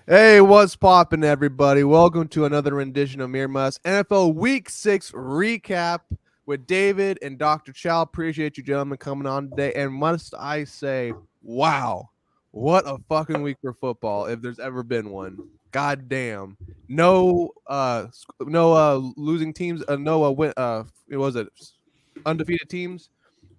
Hey, what's poppin', everybody? Welcome to another rendition of Mir Musk NFL Week 6 recap with David and Dr. Chow. Appreciate you gentlemen coming on today. And must I say, wow, what a fucking week for football if there's ever been one. God damn. No losing teams, it was it undefeated teams.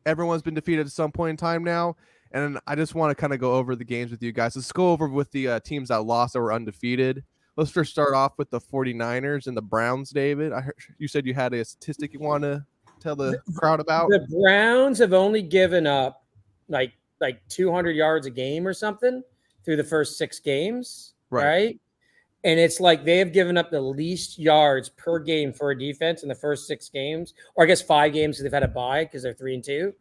Everyone's been defeated at some point in time now. And I just want to kind of go over the games with you guys. Let's go over with the teams that lost that were undefeated. Let's first start off with the 49ers and the Browns, David. I heard you said you had a statistic you want to tell the crowd about. The Browns have only given up like 200 yards a game or something through the first 6 games, right? And it's like they have given up the least yards per game for a defense in the first 6 games, or I guess 5 games because they've had a bye because they're 3-2,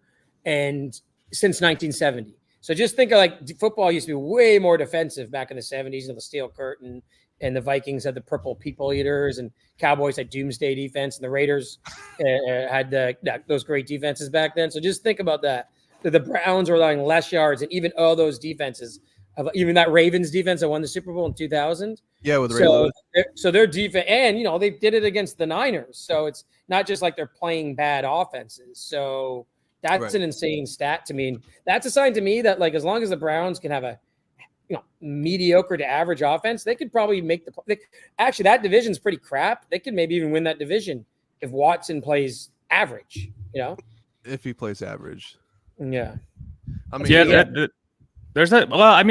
and since 1970. So just think of like football used to be way more defensive back in the 70s, and the Steel Curtain, and the Vikings had the purple people eaters, and Cowboys had doomsday defense, and the Raiders had those great defenses back then. So just think about that. The Browns were allowing less yards, and even all those defenses, even that Ravens defense that won the Super Bowl in 2000. Yeah, with Ray Lewis. So their defense, and they did it against the Niners. So it's not just like they're playing bad offenses. So that's an insane stat to me. And that's a sign to me that, like, as long as the Browns can have a mediocre to average offense, they could probably make actually, that division's pretty crap. They could maybe even win that division if Watson plays average, If he plays average. Yeah. I mean,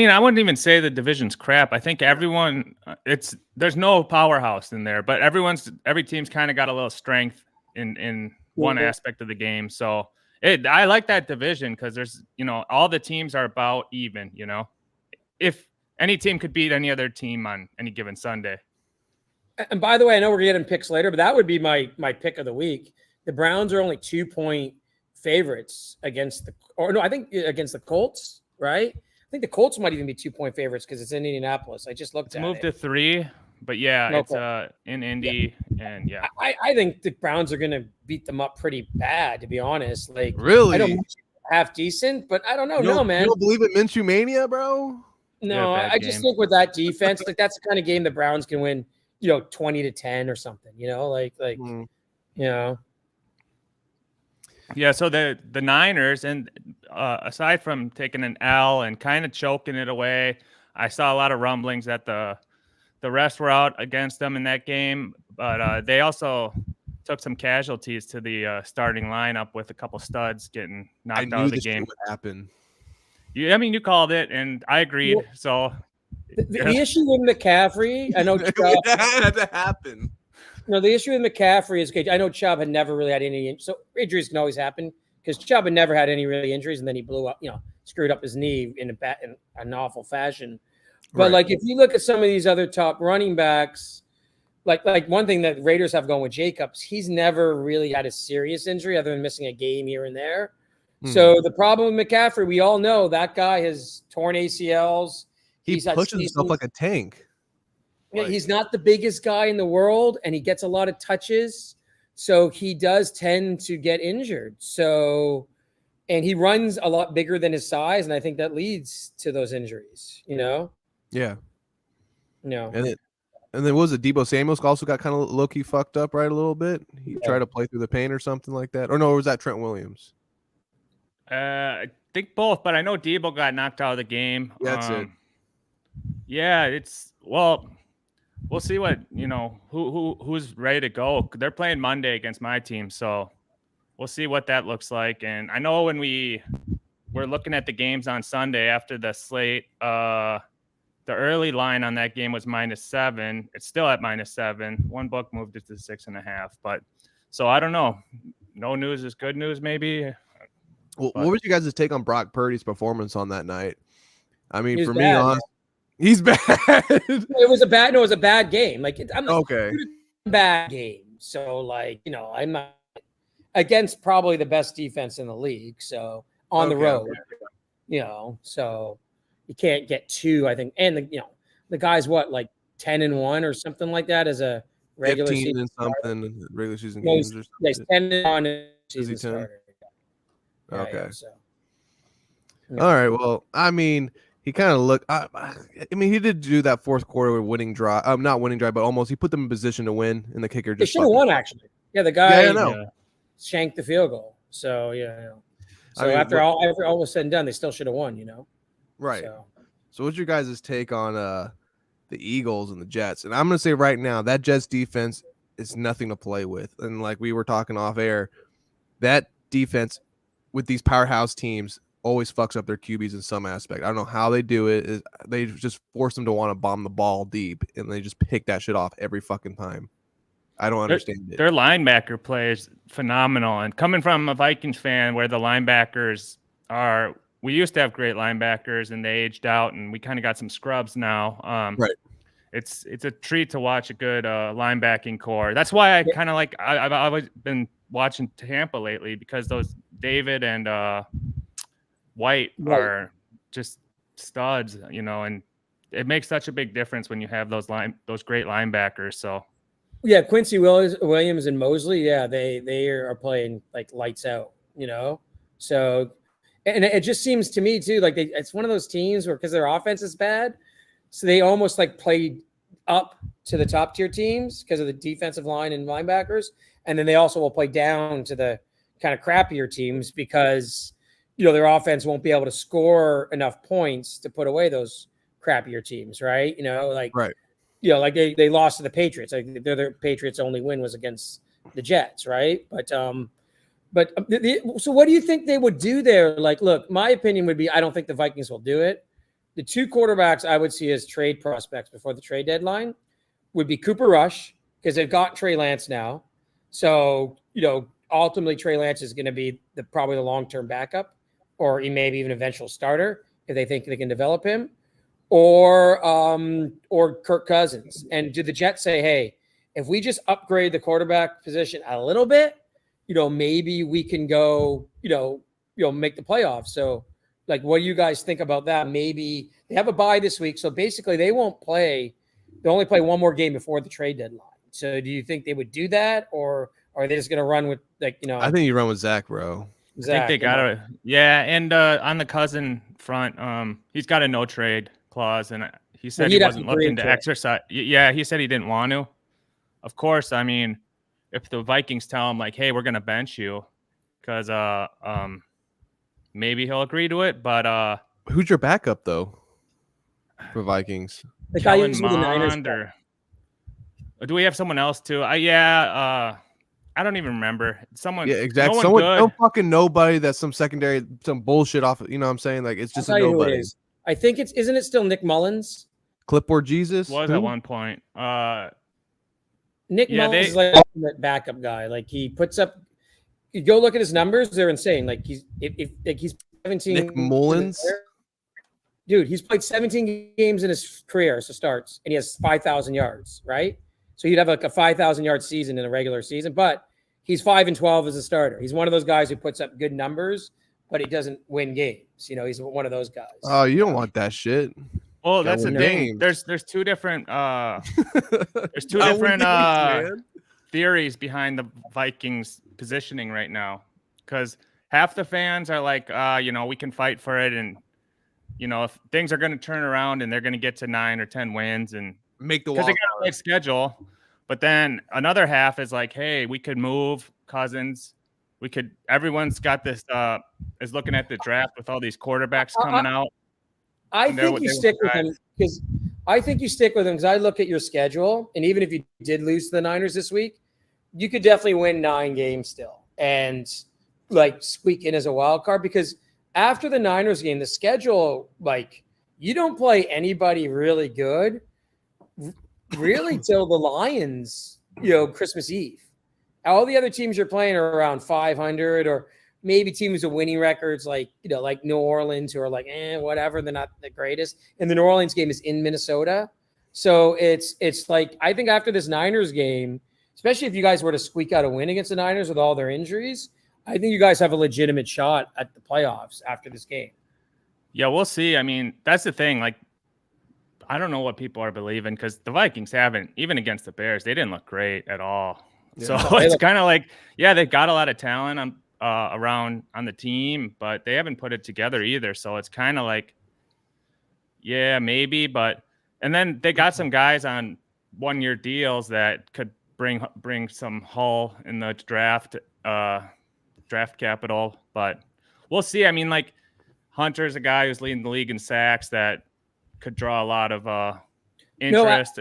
I wouldn't even say the division's crap. I think everyone, there's no powerhouse in there, but every team's kind of got a little strength in one aspect of the game. So I like that division because there's, all the teams are about even, if any team could beat any other team on any given Sunday. And by the way, I know we're getting picks later, but that would be my pick of the week. The Browns are only 2-point favorites against the Colts, right? I think the Colts might even be 2-point favorites because it's in Indianapolis. I just looked at it. Moved to 3, but it's in Indy, and I think the Browns are going to beat them up pretty bad, to be honest. Like, really? I don't half decent, but I don't know. No, man. You don't believe in Minshew Mania, bro? No, I just think with that defense, like, that's the kind of game the Browns can win, 20-10 or something, Yeah, so the Niners, and aside from taking an L and kind of choking it away, I saw a lot of rumblings that the refs were out against them in that game, but they also took some casualties to the starting lineup with a couple studs getting knocked out of the game. Would happen. You called it, and I agreed. Well, so the issue with McCaffrey, I know that had to happen. No, the issue with McCaffrey is I know Chubb had never really had any. So injuries can always happen because Chubb had never had any really injuries, and then he blew up, screwed up his knee in an awful fashion. But like, if you look at some of these other top running backs, like one thing that Raiders have going with Jacobs, he's never really had a serious injury other than missing a game here and there. So the problem with McCaffrey, we all know that guy has torn ACLs. He pushes himself like a tank. Yeah, he's not the biggest guy in the world, and he gets a lot of touches. So he does tend to get injured. So, and he runs a lot bigger than his size, and I think that leads to those injuries, Yeah. No. And then what was it? Deebo Samuel also got kind of low-key fucked up, right, a little bit? He tried to play through the pain or something like that. Or no, or was that Trent Williams? I think both, but I know Deebo got knocked out of the game. That's it. Yeah, we'll see what, who's ready to go. They're playing Monday against my team, so we'll see what that looks like. And I know when we're looking at the games on Sunday after the slate, the early line on that game was -7. It's still at -7. One book moved it to 6.5. But so I don't know. No news is good news, maybe. Well, what was you guys' take on Brock Purdy's performance on that night? I mean, for bad, me, honestly, he's bad. It was a bad game. Like, I'm not okay. Bad game. So, like, I'm not against probably the best defense in the league. So on the road, so you can't get 2, I think. And the guy's what, like 10-1 or something like that as a regular 15 season and something regular season games or something. He's 10-1 season starter. Okay. All right. Well, I mean, He kind of looked. I mean, he did do that fourth quarter winning drive. Not winning drive, but almost. He put them in position to win, and the kicker They just should have won actually. Yeah, the guy shanked the field goal. So yeah. So I mean, after all was said and done, they still should have won. Right. So what's your guys' take on the Eagles and the Jets? And I'm gonna say right now that Jets defense is nothing to play with. And like we were talking off air, that defense with these powerhouse teams always fucks up their QBs in some aspect. I don't know how they do it. They just force them to want to bomb the ball deep, and they just pick that shit off every fucking time. I don't understand it. Their linebacker play is phenomenal. And coming from a Vikings fan where the linebackers are, we used to have great linebackers and they aged out and we kind of got some scrubs now. Right. It's a treat to watch a good linebacking core. That's why I kind of like, I've always been watching Tampa lately because those David and White are just studs, and it makes such a big difference when you have those great linebackers. So yeah, Quincy Williams and Mosley, yeah, they are playing like lights out, So, and it just seems to me too like it's one of those teams where because their offense is bad, so they almost like played up to the top tier teams because of the defensive line and linebackers, and then they also will play down to the kind of crappier teams because their offense won't be able to score enough points to put away those crappier teams, right? Right. Like they lost to the Patriots. Like the Patriots' only win was against the Jets, right? But so what do you think they would do there? Like, look, my opinion would be I don't think the Vikings will do it. The two quarterbacks I would see as trade prospects before the trade deadline would be Cooper Rush because they've got Trey Lance now. So, ultimately Trey Lance is going to be probably the long-term backup or he maybe even eventual starter if they think they can develop him. Or Kirk Cousins. And do the Jets say, hey, if we just upgrade the quarterback position a little bit, maybe we can go, make the playoffs. So, like, what do you guys think about that? Maybe they have a bye this week, so basically they won't play. They only play one more game before the trade deadline. So, do you think they would do that, or are they just going to run with I think you run with Zach, bro. Zach, I think they got to, yeah. And on the Cousin front, he's got a no trade clause, and he said he wasn't looking to exercise. Yeah, he said he didn't want to. Of course, I mean, if the Vikings tell him like, "Hey, we're gonna bench you," because maybe he'll agree to it. But who's your backup though for Vikings? The guy using the Niners, or do we have someone else too? I don't even remember. Someone. Yeah, exactly. Someone fucking nobody. That's some secondary, some bullshit off. You know what I'm saying? Like it's just a nobody. I think isn't it still Nick Mullins? Clipboard Jesus was at one point. Nick Mullins is like the ultimate backup guy. Like he puts up. You go look at his numbers; they're insane. Like he's 17. Nick Mullins, dude, he's played 17 games in his career, so starts, and he has 5,000 yards. Right, so he'd have like a 5,000 yard season in a regular season, but he's 5-12 as a starter. He's one of those guys who puts up good numbers, but he doesn't win games. He's one of those guys. Oh, you don't want that shit. Well, that's the thing. There's two different theories behind the Vikings positioning right now. Because half the fans are like, we can fight for it, and if things are going to turn around and they're going to get to 9 or 10 wins and make the because they got a big schedule. But then another half is like, hey, we could move Cousins. Everyone's got this is looking at the draft with all these quarterbacks coming out. I think you stick with him because I look at your schedule, and even if you did lose to the Niners this week, you could definitely win 9 games still and like squeak in as a wild card because after the Niners game, the schedule, like you don't play anybody really good really till the Lions, Christmas Eve. All the other teams you're playing are around 500 or maybe teams with winning records like New Orleans who are like, whatever. They're not the greatest. And the New Orleans game is in Minnesota. So it's like, I think after this Niners game, especially if you guys were to squeak out a win against the Niners with all their injuries, I think you guys have a legitimate shot at the playoffs after this game. Yeah, we'll see. I mean, that's the thing. Like, I don't know what people are believing because the Vikings haven't, even against the Bears, they didn't look great at all. Yeah. So it's kind of like, yeah, they've got a lot of talent around on the team, but they haven't put it together either. So it's kind of like, Yeah, maybe, and then they got some guys on 1-year deals that could bring some haul in the draft capital, but we'll see. I mean, like Hunter's a guy who's leading the league in sacks that could draw a lot of interest.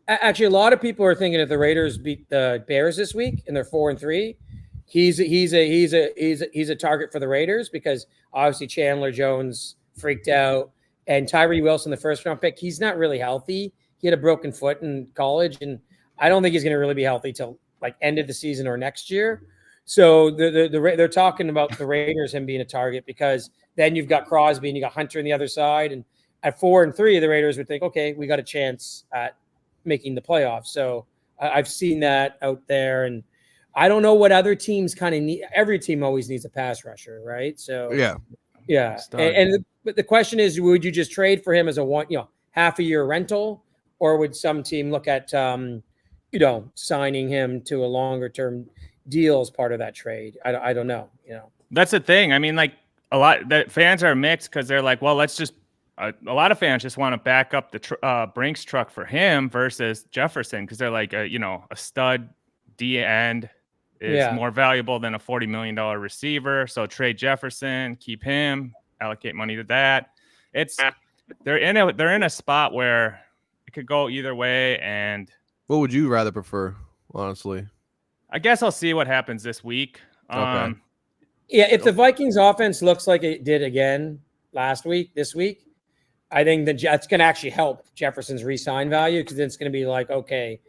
Actually, a lot of people are thinking if the Raiders beat the Bears this week and they're 4-3, he's a target for the Raiders because obviously Chandler Jones freaked out and Tyree Wilson, the first round pick, he's not really healthy. He had a broken foot in college, and I don't think he's going to really be healthy till like end of the season or next year. So they're talking about the Raiders him being a target because then you've got Crosby and you got Hunter on the other side, and at 4-3, the Raiders would think, okay, we got a chance at making the playoffs. So I've seen that out there, and I don't know what other teams kind of need. Every team always needs a pass rusher, right? So yeah. But the question is, would you just trade for him as a half a year rental, or would some team look at signing him to a longer term deal as part of that trade? I don't know. That's the thing. I mean, like a lot that fans are mixed because they're like, well, let's just. A lot of fans just want to back up the Brinks truck for him versus Jefferson because they're like, a stud D end is more valuable than a $40 million receiver. So trade Jefferson, keep him, allocate money to that. They're in a spot where it could go either way. And what would you rather prefer, honestly? I guess I'll see what happens this week. Okay. If the Vikings offense looks like it did again this week, I think that's going to actually help Jefferson's re-sign value because then it's going to be like, okay,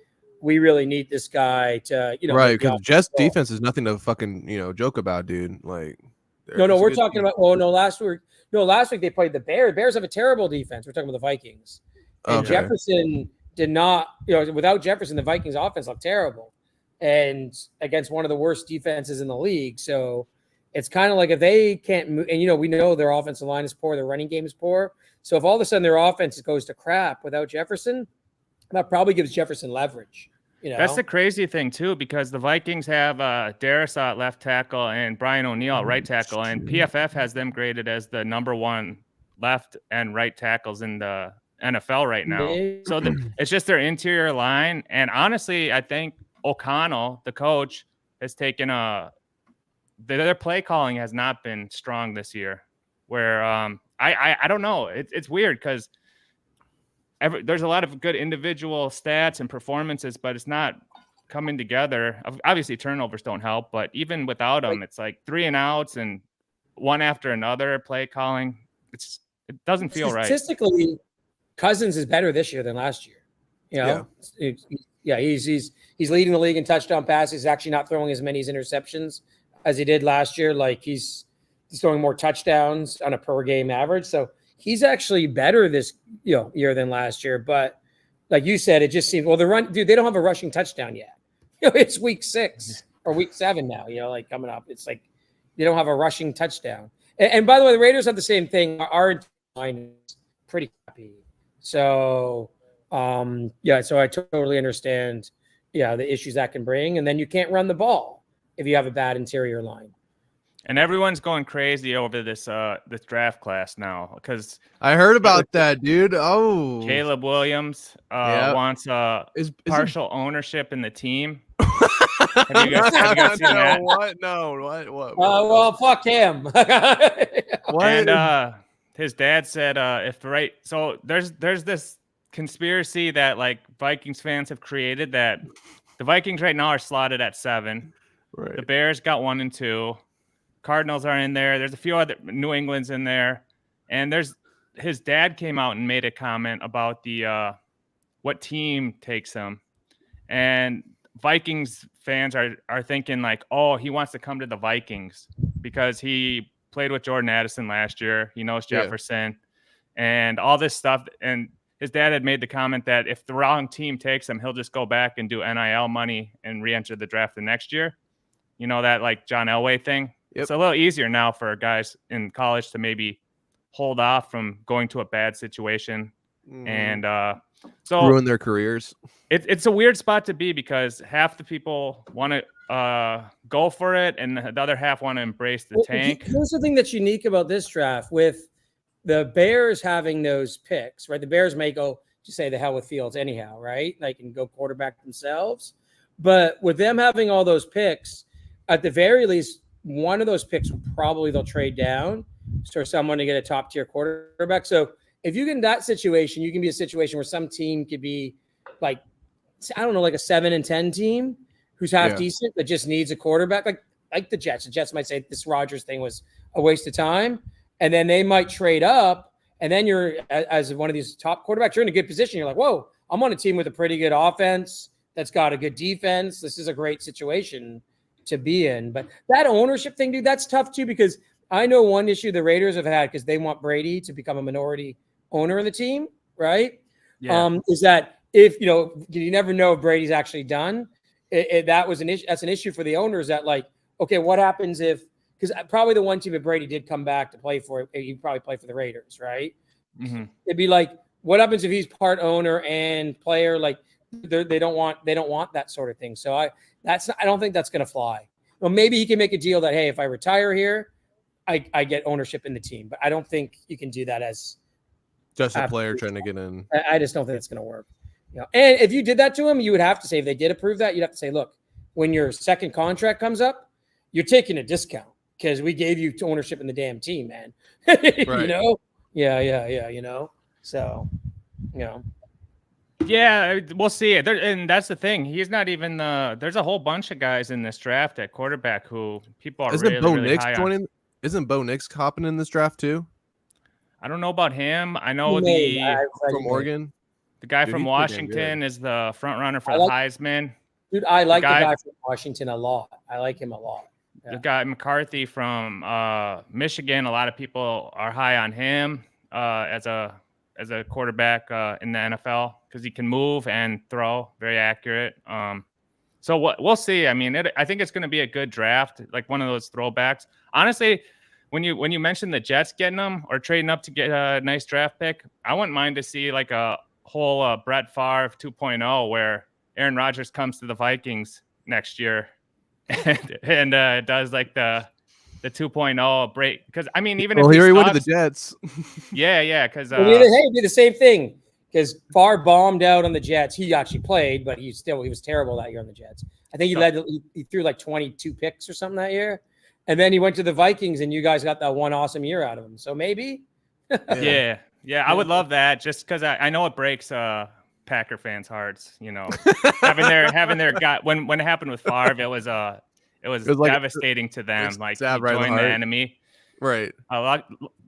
we really need this guy to, right? Because Jets defense is nothing to fucking joke about, dude. Like, no, we're talking about. Oh no, last week they played the Bears. Bears have a terrible defense. We're talking about the Vikings, and Jefferson did not. Without Jefferson, the Vikings offense looked terrible, and against one of the worst defenses in the league. So it's kind of like if they can't move, and we know their offensive line is poor, their running game is poor. So if all of a sudden their offense goes to crap without Jefferson, that probably gives Jefferson leverage. That's the crazy thing too, because the Vikings have Darrisaw at left tackle and Brian O'Neill at right tackle, and PFF has them graded as the number one left and right tackles in the NFL right now. So it's just their interior line, and honestly, I think O'Connell, the coach, has taken their play calling has not been strong this year. Where I don't know. It's weird because there's a lot of good individual stats and performances, but it's not coming together. Obviously, turnovers don't help, but even without them, it's like 3 and outs and one after another play calling. It doesn't feel right. Statistically, Cousins is better this year than last year. He's leading the league in touchdown passes. He's actually not throwing as many interceptions as he did last year. Like he's throwing more touchdowns on a per game average. So he's actually better this year than last year. But like you said, it just seems the run, dude, they don't have a rushing touchdown yet. It's week 6 or week 7 now, like coming up. It's like they don't have a rushing touchdown. And by the way, the Raiders have the same thing. Our line is pretty crappy. So so I totally understand the issues that can bring. And then you can't run the ball if you have a bad interior line. And everyone's going crazy over this draft class now because I heard about that, dude. Oh, Caleb Williams wants partial ownership in the team. Have you guys seen that? What? No, what? Well, fuck him. What? And his dad said, so there's this conspiracy that like Vikings fans have created that the Vikings right now are slotted at 7. Right. The Bears got 1 and 2. Cardinals are in there. There's a few other New England's in there. And his dad came out and made a comment about what team takes him. And Vikings fans are thinking like, oh, he wants to come to the Vikings because he played with Jordan Addison last year. He knows Jefferson and all this stuff. And his dad had made the comment that if the wrong team takes him, he'll just go back and do NIL money and re-enter the draft the next year. That like John Elway thing. Yep. It's a little easier now for guys in college to maybe hold off from going to a bad situation and so ruin their careers. It's a weird spot to be because half the people want to go for it and the other half want to embrace the tank. Here's the thing that's unique about this draft with the Bears having those picks, right? The Bears may go to say the hell with Fields anyhow, right? They can go quarterback themselves. But with them having all those picks, at the very least, one of those picks probably they'll trade down for someone to get a top tier quarterback. So if you get in that situation, you can be a situation where some team could be like, I don't know, like a 7-10 team who's half decent but just needs a quarterback, like the Jets. The Jets might say this Rodgers thing was a waste of time, and then they might trade up, and then you're as one of these top quarterbacks, you're in a good position. You're like, whoa, I'm on a team with a pretty good offense that's got a good defense. This is a great situation to be in. But that ownership thing, dude, that's tough too, because I know one issue the Raiders have had because they want Brady to become a minority owner of the team, right? Yeah. Is that if, you never know if Brady's actually done. That was an issue. That's an issue for the owners that like, okay, what happens if, because probably the one team if Brady did come back to play for it, he'd probably play for the Raiders, right? Mm-hmm. It'd be like, what happens if he's part owner and player? Like they don't want that sort of thing. So I don't think that's going to fly. Well, maybe he can make a deal that, hey, if I retire here, I get ownership in the team, but I don't think you can do that as just a player trying to get in. I just don't think it's going to work. And if you did that to him, you would have to say, if they did approve that, you'd have to say, look, when your second contract comes up, you're taking a discount because we gave you ownership in the damn team, man. Right. Yeah. So, Yeah, we'll see. And that's the thing. He's not even there's a whole bunch of guys in this draft at quarterback who people are really high on. Isn't Bo Nix hopping in this draft too? I don't know about him. I know from Oregon. The guy from Washington is the front runner for the Heisman. Dude, I like the guy from Washington a lot. I like him a lot. Yeah. The guy McCarthy from Michigan, a lot of people are high on him as a quarterback in the NFL because he can move and throw, very accurate. So we'll see. I mean, I think it's going to be a good draft, like one of those throwbacks. Honestly, when you mentioned the Jets getting them or trading up to get a nice draft pick, I wouldn't mind to see like a whole Brett Favre 2.0 where Aaron Rodgers comes to the Vikings next year and does like the 2.0 break. Because I mean, even if he went to the Jets. Yeah. Because he did the same thing. Because Favre bombed out on the Jets. He actually played, but he was terrible that year on the Jets. I think he threw like 22 picks or something that year. And then he went to the Vikings, and you guys got that one awesome year out of him. So maybe. Yeah, I would love that just because I know it breaks Packer fans' hearts. Having their guy when it happened with Favre, it was devastating to them. Like he joined the enemy. Right.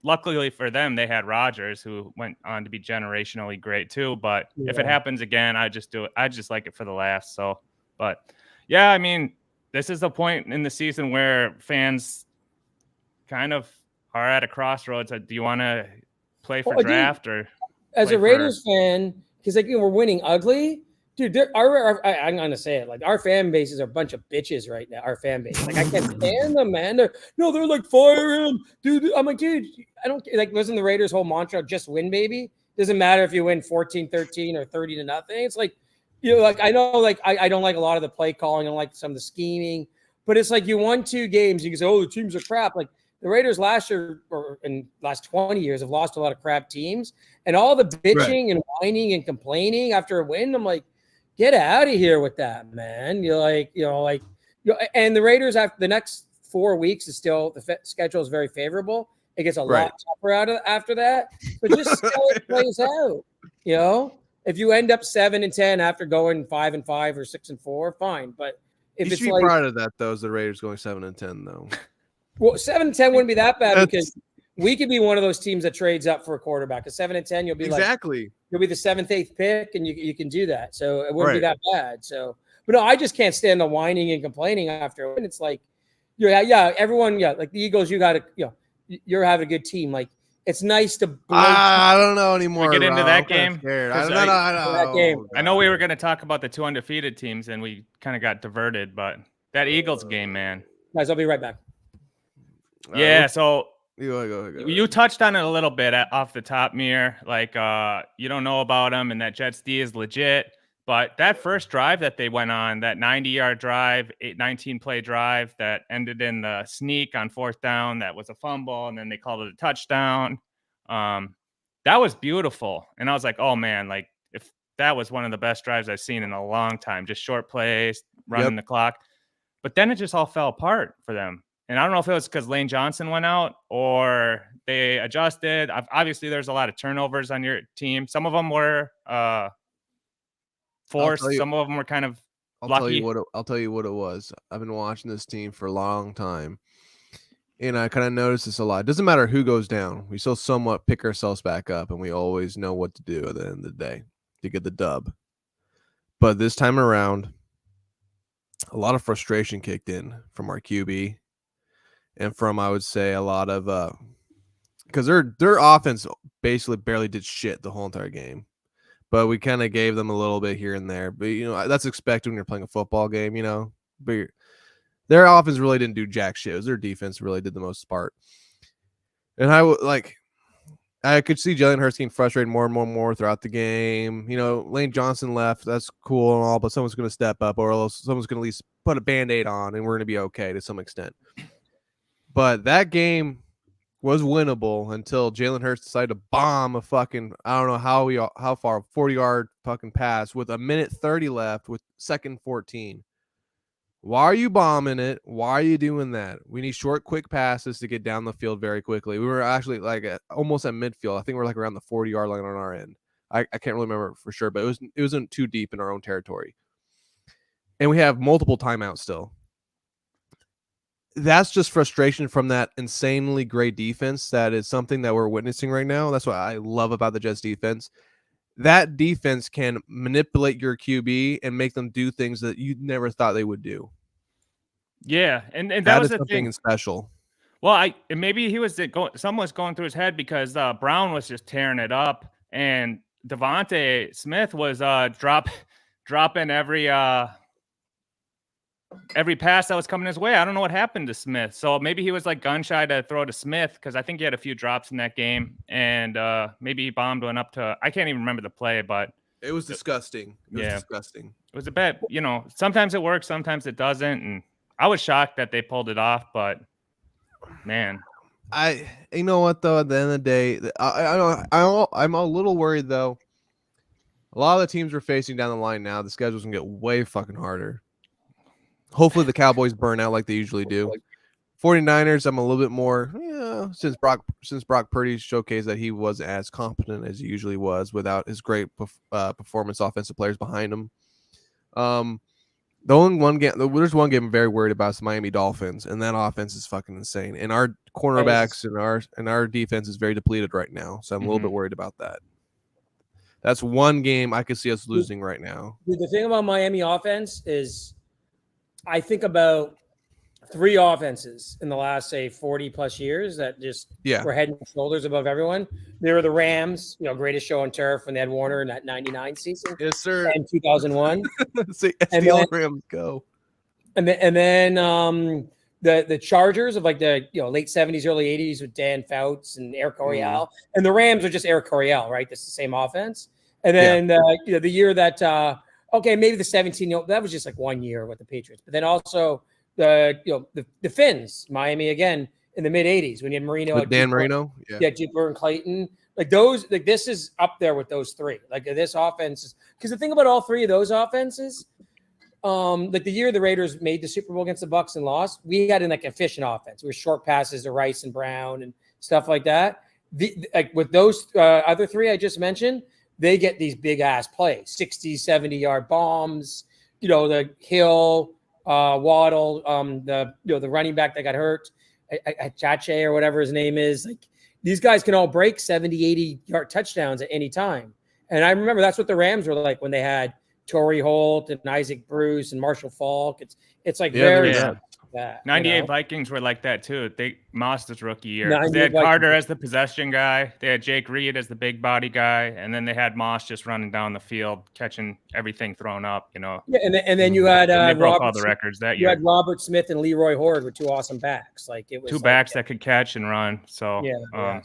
Luckily for them, they had Rodgers, who went on to be generationally great too. But if it happens again, I just do it. I just like it for the laughs. So, but yeah, I mean, this is the point in the season where fans kind of are at a crossroads. Do you want to play for draft or as a Raiders fan? Because we're winning ugly. Dude, I'm going to say it. Like, our fan base is a bunch of bitches right now. Our fan base. Like, I can't stand them, man. They're like, fire him. Dude, I'm like, dude, I don't – like, listen to the Raiders' whole mantra, just win, baby. Doesn't matter if you win 14-13 or 30-0. It's like, I know, like, I don't like a lot of the play calling. I don't like some of the scheming. But it's like you won 2 games. You can say, oh, the teams are crap. Like, the Raiders last year or in last 20 years have lost a lot of crap teams. And all the bitching and whining and complaining after a win, I'm like, get out of here with that, man. And the Raiders after the next 4 weeks is still the schedule is very favorable. It gets a lot tougher after that, but just see how it plays out. If you end up 7-10 after going 5-5 or 6-4, fine. But if you it's should be proud of that though, as the Raiders going 7-10 though. Well, 7-10 wouldn't be that bad because we could be one of those teams that trades up for a quarterback. At 7-10, you'll be you'll be the 7th, 8th pick, and you can do that. So it wouldn't be that bad. So, but no, I just can't stand the whining and complaining after. And it's like, everyone, like the Eagles, you got to, you're having a good team. Like it's nice to. I don't know anymore. We get into that game. I know we were going to talk about the 2 undefeated teams, and we kind of got diverted. But that Eagles game, man. Guys, I'll be right back. Yeah. So. Go. You touched on it a little bit off the top, Mir. Like, you don't know about him, and that Jets D is legit. But that first drive that they went on, that 90-yard drive, 19-play drive that ended in the sneak on 4th down, that was a fumble, and then they called it a touchdown. That was beautiful. And I was like, oh man, like if that was one of the best drives I've seen in a long time, just short plays, running the clock. But then it just all fell apart for them. And I don't know if it was because Lane Johnson went out or they adjusted. Obviously, there's a lot of turnovers on your team. Some of them were forced. Some of them were kind of lucky. I'll tell you what it was. I've been watching this team for a long time. And I kind of noticed this a lot. It doesn't matter who goes down. We still somewhat pick ourselves back up, and we always know what to do at the end of the day to get the dub. But this time around, a lot of frustration kicked in from our QB and from, I would say, a lot of because their offense basically barely did shit the whole entire game. But we kind of gave them a little bit here and there. But, you know, that's expected when you're playing a football game, you know. But their offense really didn't do jack shit. It was their defense really did the most part. And I could see Jalen Hurts getting frustrated more and more throughout the game. You know, Lane Johnson left. That's cool and all, but someone's going to step up or else someone's going to at least put a Band-Aid on and we're going to be okay to some extent. But that game was winnable until Jalen Hurts decided to bomb a fucking, I don't know how far, 40-yard fucking pass with 1:30 left with 2nd 14. Why are you bombing it? Why are you doing that? We need short, quick passes to get down the field very quickly. We were actually almost at midfield. I think we're like around the 40-yard line on our end. I can't really remember for sure, but it wasn't too deep in our own territory. And we have multiple timeouts still. That's just frustration from that insanely great defense. That is something that we're witnessing right now. That's what I love about the Jets defense. That defense can manipulate your QB and make them do things that you never thought they would do. Yeah, and that was something special. Well, maybe someone was going through his head because Brown was just tearing it up, and Devontae Smith was dropping every pass that was coming his way. I don't know what happened to Smith. So maybe he was like gun shy to throw to Smith because I think he had a few drops in that game. And maybe he bombed one up to, I can't even remember the play, but it was disgusting. It was disgusting. It was a bit, you know, sometimes it works, sometimes it doesn't. And I was shocked that they pulled it off, but man. You know what though, at the end of the day, I'm a little worried though. A lot of the teams we're facing down the line now, the schedule's gonna get way fucking harder. Hopefully the Cowboys burn out like they usually do. 49ers, I'm a little bit more, since Brock Purdy showcased that he wasn't as competent as he usually was without his great performance offensive players behind him. There's one game I'm very worried about. It's the Miami Dolphins, and that offense is fucking insane. And our cornerbacks and our defense is very depleted right now, so I'm a little bit worried about that. That's one game I could see us losing right now. Dude, the thing about Miami offense is, I think about 3 offenses in the last, say, 40 plus years that just were head and shoulders above everyone. They were the Rams, you know, greatest show on turf when they had Warner in that 99 season. Yes, sir. And 2001. Rams go. And then the Chargers of like the late 70s, early 80s with Dan Fouts and Eric Coryell. And the Rams are just Eric Coryell, right? That's the same offense. And then the year that maybe the 17, that was just like 1 year with the Patriots. But then also the Finns, Miami again in the mid 80s when you had Marino, with Dan Marino, Jupiter and Clayton. Like those, like this is up there with those 3. Like this offense is, because the thing about all 3 of those offenses, like the year the Raiders made the Super Bowl against the Bucs and lost, we had an like efficient offense. We were short passes to Rice and Brown and stuff like that. Like with those other 3 I just mentioned, they get these big ass plays, 60, 70-yard bombs, the Hill, Waddle, the running back that got hurt, Chache or whatever his name is. Like these guys can all break 70, 80-yard touchdowns at any time. And I remember that's what the Rams were like when they had Torrey Holt and Isaac Bruce and Marshall Falk. It's like very that. 98 Vikings were like that too. Moss's rookie year. They had Carter as the possession guy. They had Jake Reed as the big body guy, and then they had Moss just running down the field, catching everything thrown up. Yeah, and then you had they broke all the records that year. You had Robert Smith and Leroy Horde with 2 awesome backs. Like it was 2 backs that could catch and run. So and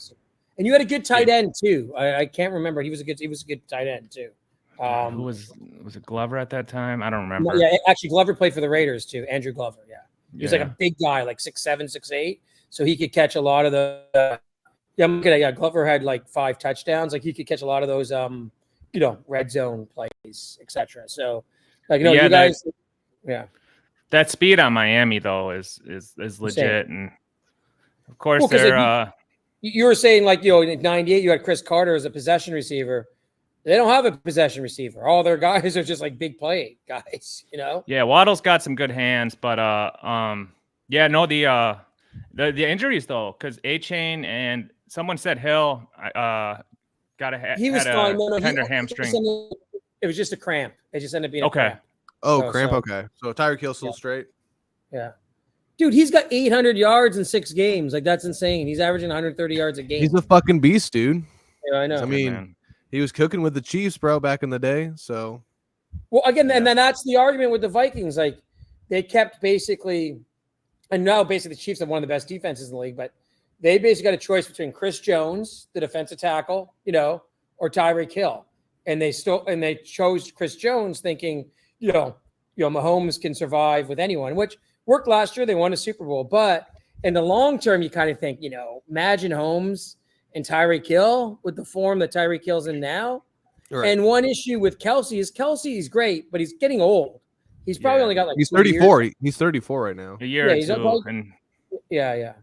you had a good tight end too. I can't remember. He was a good tight end too. Who was it Glover at that time? I don't remember. Yeah, actually Glover played for the Raiders too. Andrew Glover. Yeah. He was like a big guy, like 6'7", 6'8", so he could catch a lot of the Yeah, I'm looking at Glover had like 5 touchdowns. Like he could catch a lot of those red zone plays, etc. So like Yeah, you guys yeah. That speed on Miami though is legit, and of course they're you were saying like in '98 you had Chris Carter as a possession receiver. They don't have a possession receiver. All their guys are just like big play guys, Yeah, Waddle's got some good hands, but the injuries though, because A-Chain and someone said Hill got a tender hamstring. It was just a cramp. It just ended up being a okay. cramp. Oh, cramp. Okay, so Tyreek Hill's still straight. Yeah. Dude, he's got 800 yards in 6 games. Like, that's insane. He's averaging 130 yards a game. He's a fucking beast, dude. Yeah, I know. I mean, he was cooking with the Chiefs, bro, back in the day. So, well, again, and then that's the argument with the Vikings. Like, they kept basically, and now basically the Chiefs have one of the best defenses in the league, but they basically got a choice between Chris Jones, the defensive tackle, or Tyreek Hill, and they chose Chris Jones, thinking, Mahomes can survive with anyone, which worked last year. They won a Super Bowl, but in the long term, you kind of think, imagine Holmes and Tyreek Hill with the form that Tyreek Hill's in now. Right. And one issue with Kelsey's great, but he's getting old. He's probably only got like he's 34. He's 34 right now. A year or two. Yeah.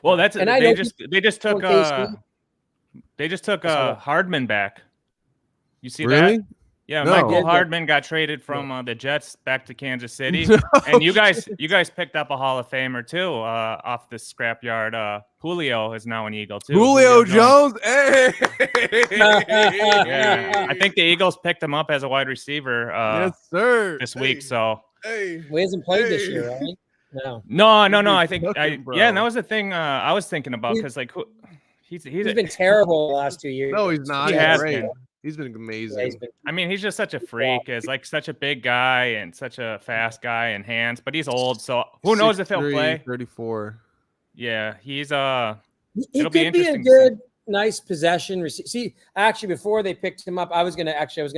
Well, they just took Hardman back. You see that? Yeah, no. Michael Hardman got traded from the Jets back to Kansas City, and you guys picked up a Hall of Famer too off the scrapyard. Julio is now an Eagle too. Julio Jones, hey! Yeah, I think the Eagles picked him up as a wide receiver. Yes, sir. This week, so he hasn't played this year, right? No. I think and that was the thing I was thinking about because like he's been terrible the last 2 years. No, he's not. He has been. He's been amazing. I mean, he's just such a freak. Is like such a big guy and such a fast guy and hands, but he's old. So who knows if he'll play? 34. Yeah, he's He could be a good, nice possession. See, actually, before they picked him up, I was gonna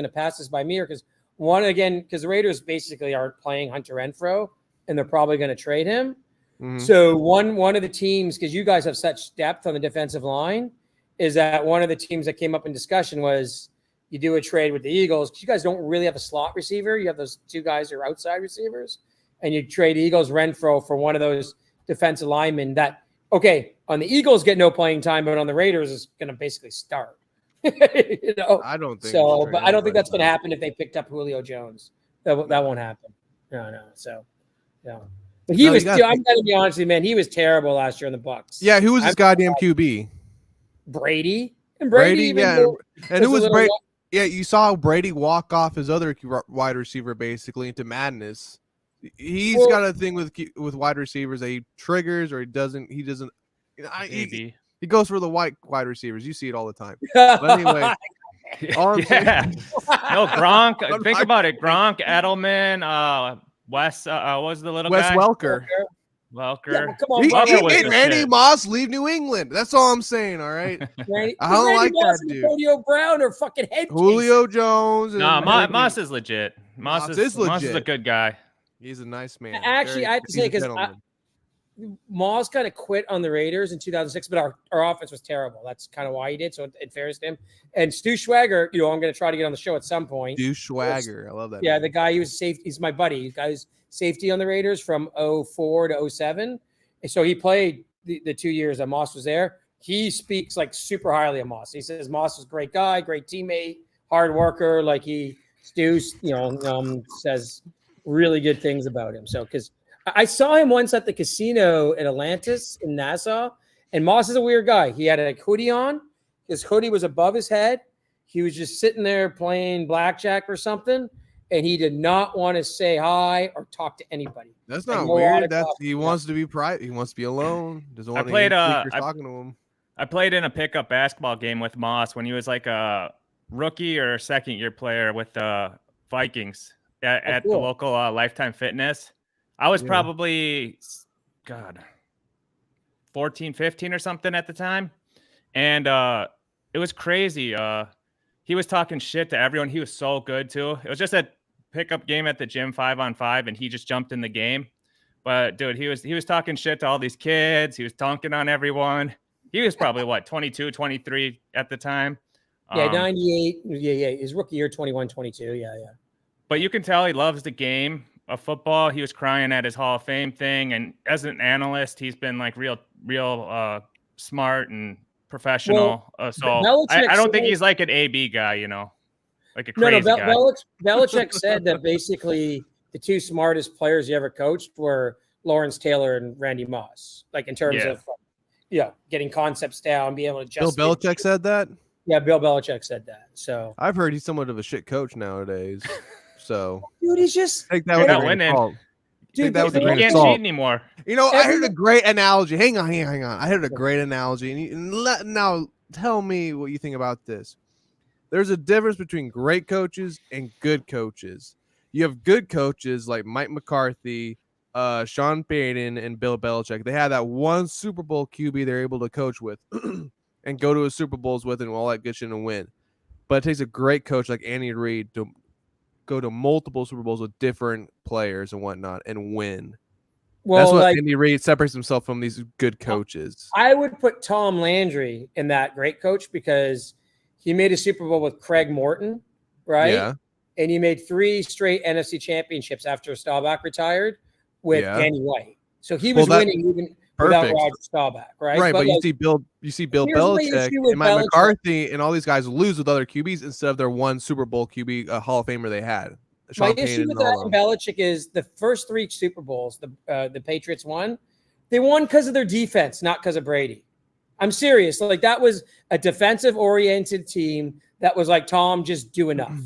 pass this by Mir because the Raiders basically aren't playing Hunter Renfrow, and they're probably going to trade him. Mm-hmm. So one of the teams, because you guys have such depth on the defensive line, is that one of the teams that came up in discussion was you do a trade with the Eagles because you guys don't really have a slot receiver. You have those 2 guys who are outside receivers, and you trade Eagles Renfrow for one of those defensive linemen that, on the Eagles get no playing time, but on the Raiders is going to basically start. I don't think so, but I don't think that's going to happen if they picked up Julio Jones. That won't happen. No. So, yeah. But I'm going to be honest with you, man. He was terrible last year in the Bucs. Yeah, who was his goddamn QB? Brady. And and it was Brady. Yeah, you saw Brady walk off his other wide receiver basically into madness. He's got a thing with wide receivers that he triggers or he doesn't. He he goes for the wide receivers. You see it all the time. But anyway, no, Gronk. Think about it. Gronk, Edelman, Wes. What was the little Wes guy? Welker. Yeah, come on, he made Randy Moss leave New England. That's all I'm saying. All right. I don't like that dude. Julio Brown or fucking head. Julio Jones. Moss is legit. Moss is legit. Moss is a good guy. He's a nice man. Actually, I have to say because Moss kind of quit on the Raiders in 2006, but our offense was terrible. That's kind of why he did. So in fairness to him, and Stu Schwager, I'm going to try to get on the show at some point. Stu Schwager, I love that. Yeah, name. The guy he was safety. He's my buddy. He guys safety on the Raiders from 04 to 07. And so he played the 2 years that Moss was there. He speaks like super highly of Moss. He says Moss was a great guy, great teammate, hard worker. Like Stu, says really good things about him. So because I saw him once at the casino at Atlantis in Nassau, and Moss is a weird guy. He had a hoodie on. His hoodie was above his head. He was just sitting there playing blackjack or something, and he did not want to say hi or talk to anybody. That's not weird. He wants to be private. He wants to be alone. Doesn't want talking to him. I played in a pickup basketball game with Moss when he was like a rookie or second-year player with the Vikings at the local Lifetime Fitness. I was probably, 14, 15 or something at the time. And it was crazy. He was talking shit to everyone. He was so good, too. It was just a pickup game at the gym, 5-on-5, and he just jumped in the game. But, dude, he was talking shit to all these kids. He was dunking on everyone. he was probably what, 22, 23 at the time. Yeah, 98. Yeah. His rookie year, 21, 22. Yeah. But you can tell he loves the game of football. He was crying at his Hall of Fame thing. And as an analyst, he's been like real smart and professional. So I don't think he's like an AB guy, you know, like a crazy guy. Belichick said that basically the two smartest players he ever coached were Lawrence Taylor and Randy Moss, like in terms of getting concepts down, being able to adjust. Bill Belichick said that? Yeah, Bill Belichick said that. So I've heard he's somewhat of a shit coach nowadays. So dude, he's just take that with a grain of salt. Dude, he can't cheat anymore. You know, I heard a great analogy. Hang on. I heard a great analogy. Now tell me what you think about this. There's a difference between great coaches and good coaches. You have good coaches like Mike McCarthy, Sean Payton, and Bill Belichick. They had that one Super Bowl QB they're able to coach with and go to a Super Bowls with and all that good shit and win. But it takes a great coach like Andy Reid to go to multiple Super Bowls with different players and whatnot and win. Well, that's what Andy Reid separates himself from these good coaches. I would put Tom Landry in that great coach because he made a Super Bowl with Craig Morton, right? Yeah. And he made 3 straight NFC championships after Staubach retired with Danny White. So he was winning even without Roger Staubach, right? Right, but you see Bill Belichick and Mike McCarthy and all these guys lose with other QBs instead of their one Super Bowl QB Hall of Famer they had. My issue with that in Belichick is the first 3 Super Bowls the Patriots won. They won because of their defense, not because of Brady. I'm serious. Like that was a defensive-oriented team that was like, Tom, just do enough.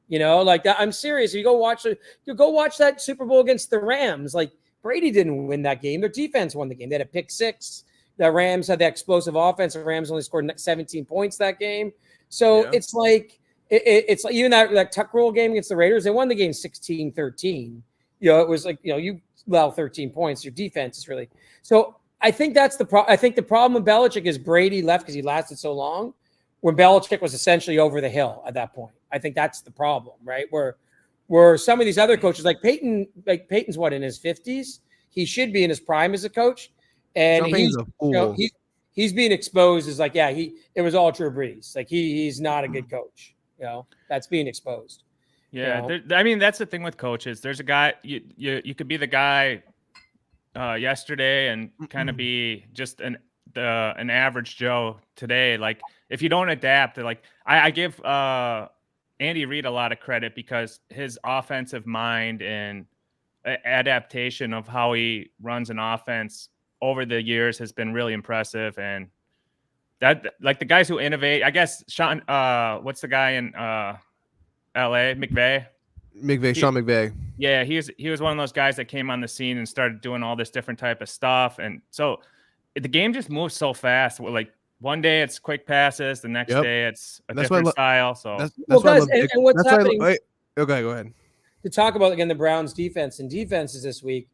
You know, like that. I'm serious. You go watch that Super Bowl against the Rams. Like Brady didn't win that game. Their defense won the game. They had a pick 6. The Rams had that explosive offense. The Rams only scored 17 points that game. So it's like it's like even that Tuck Rule game against the Raiders, they won the game 16-13. You know, it was like, you know, you allow 13 points. Your defense is really so. I think that's the problem. I think the problem with Belichick is Brady left because he lasted so long when Belichick was essentially over the hill at that point. I think that's the problem, right? Where some of these other coaches, like Peyton's what, in his 50s? He should be in his prime as a coach. And he's being exposed as like, it was all Drew Brees. Like he's not a good coach. You know, that's being exposed. Yeah. You know? I mean, that's the thing with coaches. There's a guy, you could be the guy yesterday and kind of be just an average Joe today. Like if you don't adapt, like I give Andy Reid a lot of credit because his offensive mind and adaptation of how he runs an offense over the years has been really impressive. And that, like the guys who innovate, I guess Sean, what's the guy in LA? McVay. Sean McVay. Yeah, he was one of those guys that came on the scene and started doing all this different type of stuff. And so the game just moves so fast. Like one day it's quick passes, the next day it's a different style. So what's happening? Okay, go ahead. To talk about again the Browns defense and defenses this week,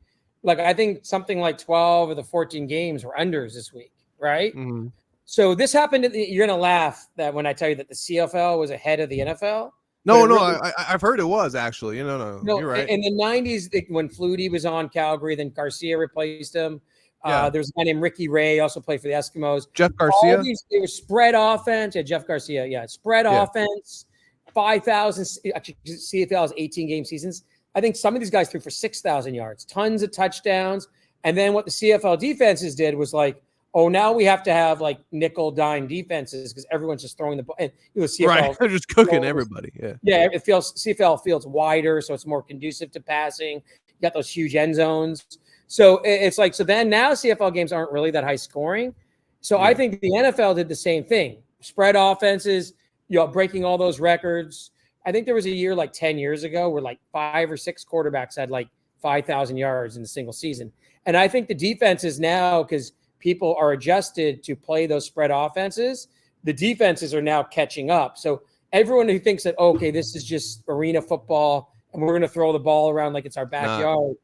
like I think something like 12 of the 14 games were unders this week, right? Mm-hmm. So this happened. You're gonna laugh that when I tell you that the CFL was ahead of the NFL. No, I've heard it was actually. No, you're right. In the 90s, when Flutie was on Calgary, then Garcia replaced him. There's a guy named Ricky Ray, also played for the Eskimos. Jeff Garcia? They were spread offense. Yeah, Jeff Garcia. Yeah, spread offense. 5,000. Actually, CFL is 18-game seasons. I think some of these guys threw for 6,000 yards, tons of touchdowns. And then what the CFL defenses did was like, oh, now we have to have like nickel dime defenses because everyone's just throwing the ball. And CFL, right, they're just cooking everybody. Yeah. CFL feels wider, so it's more conducive to passing. You got those huge end zones. So it's like, so then now CFL games aren't really that high scoring. So I think the NFL did the same thing. Spread offenses, breaking all those records. I think there was a year like 10 years ago where like 5 or 6 quarterbacks had like 5,000 yards in a single season. And I think the defenses now, because people are adjusted to play those spread offenses, the defenses are now catching up. So everyone who thinks that, this is just arena football and we're going to throw the ball around like it's our backyard,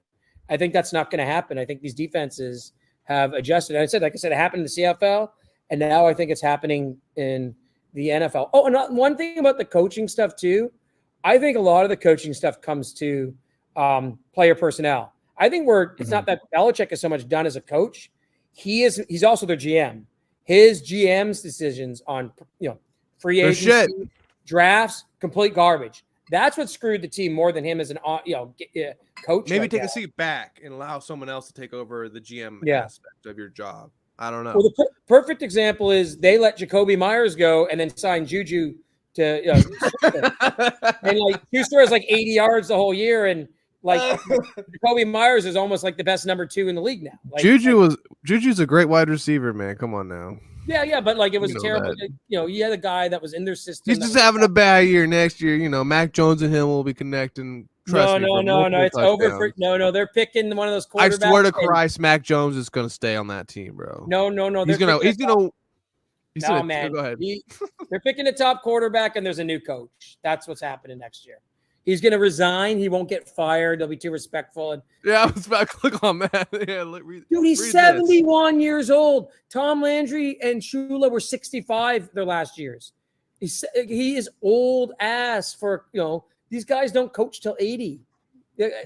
I think that's not going to happen. I think these defenses have adjusted. Like I said, it happened in the CFL, and now I think it's happening in the NFL. Oh, and one thing about the coaching stuff too, I think a lot of the coaching stuff comes to player personnel. I think it's not that Belichick is so much done as a coach. He's also their GM. his GM's decisions on free They're agency, shit. drafts, complete garbage. That's what screwed the team more than him as an coach. Maybe right take now. a seat back and allow someone else to take over the GM Yeah. aspect of your job. I don't know. Well, the perfect example is they let Jacoby Myers go and then sign Juju to and like Schuster has like 80 yards the whole year, and like Jacoby Myers is almost like the best number 2 in the league now. Like, Juju's a great wide receiver, man. Come on now. Yeah, but like it was You know terrible. that. You had a guy that was in their system. He's just having a bad year. Next year, Mac Jones and him will be connecting. Trust me, No. It's over for touchdowns. They're picking one of those quarterbacks. I swear to Christ, Mac Jones is going to stay on that team, bro. No. He's gonna. Man. Go ahead. They're picking a top quarterback, and there's a new coach. That's what's happening next year. He's going to resign. He won't get fired. They'll be too respectful. And yeah, I was about to click on that. Yeah, dude, he's 71 years old. Tom Landry and Shula were 65 their last years. He is old ass for these guys don't coach till 80.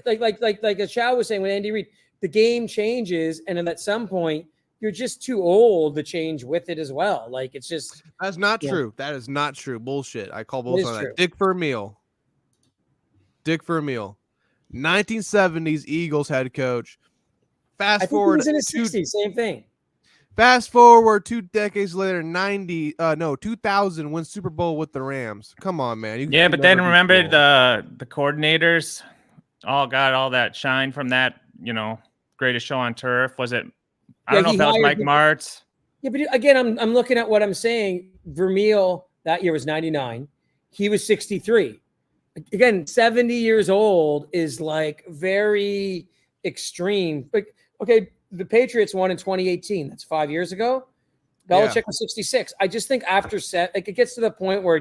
Like Chow was saying with Andy Reid, the game changes, and then at some point you're just too old to change with it as well. Like it's just that's not true. That is not true. Bullshit. I call bullshit on that. Dick Vermeil. 1970s Eagles head coach. Fast forward, he was in his 60s, same thing. Fast forward 2 decades later, 2000 wins Super Bowl with the Rams. Come on, man. But then remember the coordinators all got all that shine from that, greatest show on turf. Was it? I don't know if that was Mike Martz. Yeah, but again, I'm looking at what I'm saying. Vermeil that year was 99. He was 63. Again, 70 years old is like very extreme. Like, okay, the Patriots won in 2018. That's 5 years ago. Belichick was 66. I just think after it gets to the point where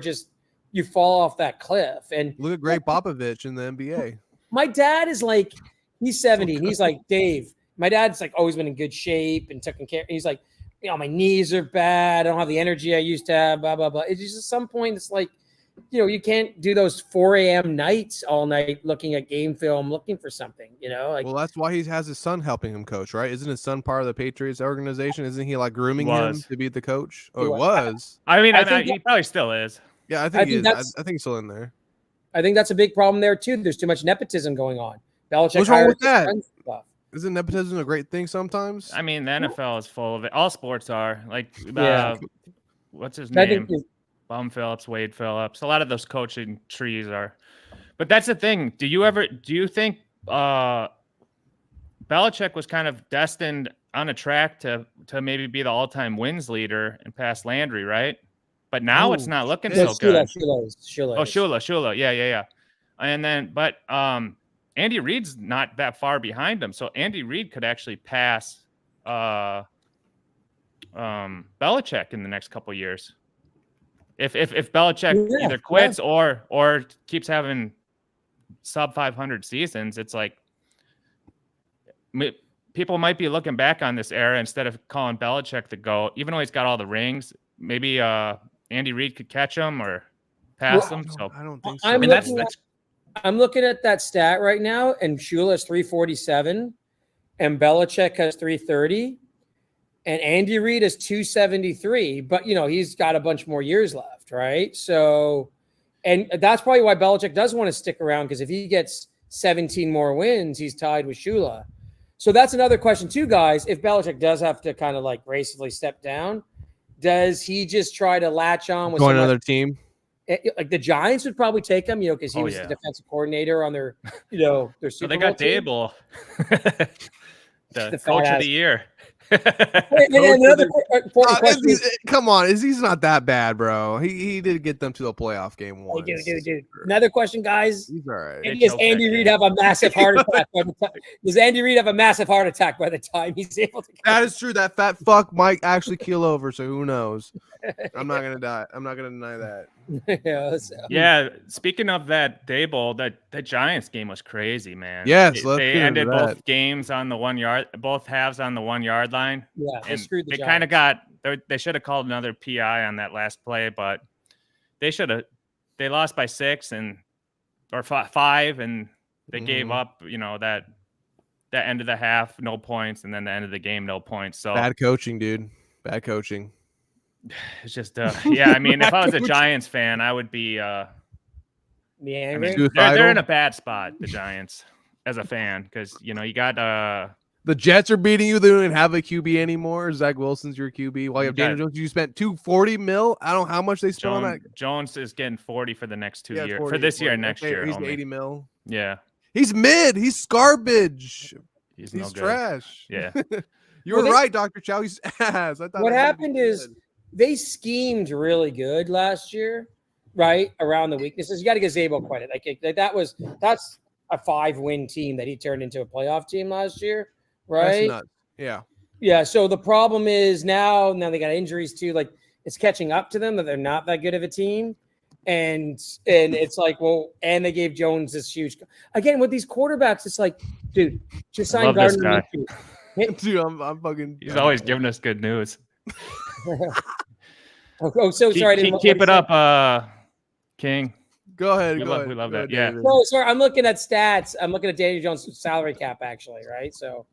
you fall off that cliff. And look at Greg Popovich in the NBA. My dad is like, he's 70. And he's like, Dave, my dad's like always been in good shape and taking care. He's like, my knees are bad. I don't have the energy I used to have, blah, blah, blah. It's just at some point, it's like, you can't do those 4 a.m. nights all night looking at game film, looking for something, Well, that's why he has his son helping him coach, right? Isn't his son part of the Patriots organization? Isn't he like grooming him to be the coach? Oh, he was. I mean, he probably still is. Yeah, I think he is. I think he's still in there. I think that's a big problem there, too. There's too much nepotism going on. Belichick. What's wrong with that? Isn't nepotism a great thing sometimes? I mean, the NFL is full of it. All sports are. Like, what's his I name? think Bum Phillips, Wade Phillips. A lot of those coaching trees are. But that's the thing. Do you think Belichick was kind of destined on a track to maybe be the all-time wins leader and pass Landry, right? But now it's not looking so good. Shula. Yeah. And then, but Andy Reid's not that far behind him. So Andy Reid could actually pass Belichick in the next couple of years. If Belichick either quits or keeps having sub 500 seasons, it's like people might be looking back on this era instead of calling Belichick the GOAT, even though he's got all the rings. Maybe Andy Reid could catch him or pass him. So I don't think so. I'm looking at that stat right now, and Shula has 347, and Belichick has 330, and Andy Reid has 273. But he's got a bunch more years left, right? So, and that's probably why Belichick does want to stick around, because if he gets 17 more wins, he's tied with Shula. So that's another question too, guys. If Belichick does have to kind of like gracefully step down, does he just try to latch on with another team? Like the Giants would probably take him, because he was the defensive coordinator on their, their Super so they got Bowl Dable, the coach of the year. Another important question. Come on, he's not that bad, bro. He did get them to the playoff game once. Dude. Another question, guys. He's all right. Does Andy Reid have a massive heart attack by the time? Does Andy Reid have a massive heart attack by the time he's able to? That is true. That fat fuck might actually keel over. So who knows? I'm not gonna die. I'm not gonna deny that. Yeah. Speaking of that Dable, that Giants game was crazy, man. Yes, they ended both games on the 1 yard, both halves on the 1 yard line. Yeah, they screwed the They Giants. kind of got. They should have called another PI on that last play, but they should have. They lost by 6 or 5, and they gave up. That end of the half, no points, and then the end of the game, no points. So bad coaching, dude. Bad coaching. It's just yeah. I mean, if I was a Giants fan, I would be. I angry. mean, they're in a bad spot, the Giants, as a fan, because you got the Jets are beating you. They don't even have a QB anymore. Zach Wilson's your QB. While you have Daniel Jones, you spent $240 million. I don't know how much they spent on that. Jones is getting 40 for the next 2 years. For this year and next year. He's only. 80 mil. Yeah. He's mid. He's garbage. He's no trash. Yeah. You were right, Dr. Chow. He's ass. I thought what happened is they schemed really good last year, right? Around the weaknesses. You got to give Zabel credit. Like that's a 5-win team that he turned into a playoff team last year, right? That's nuts. Yeah. Yeah. So the problem is now they got injuries too. Like it's catching up to them that they're not that good of a team. And it's like, well, and they gave Jones this huge again with these quarterbacks. It's like, dude, just sign Gardner. Dude, I'm fucking. He's always giving us good news. So sorry. Keep it up, King. Go ahead. We love that. Ahead, yeah. No, sorry. I'm looking at stats. I'm looking at Daniel Jones' salary cap, actually, right? So,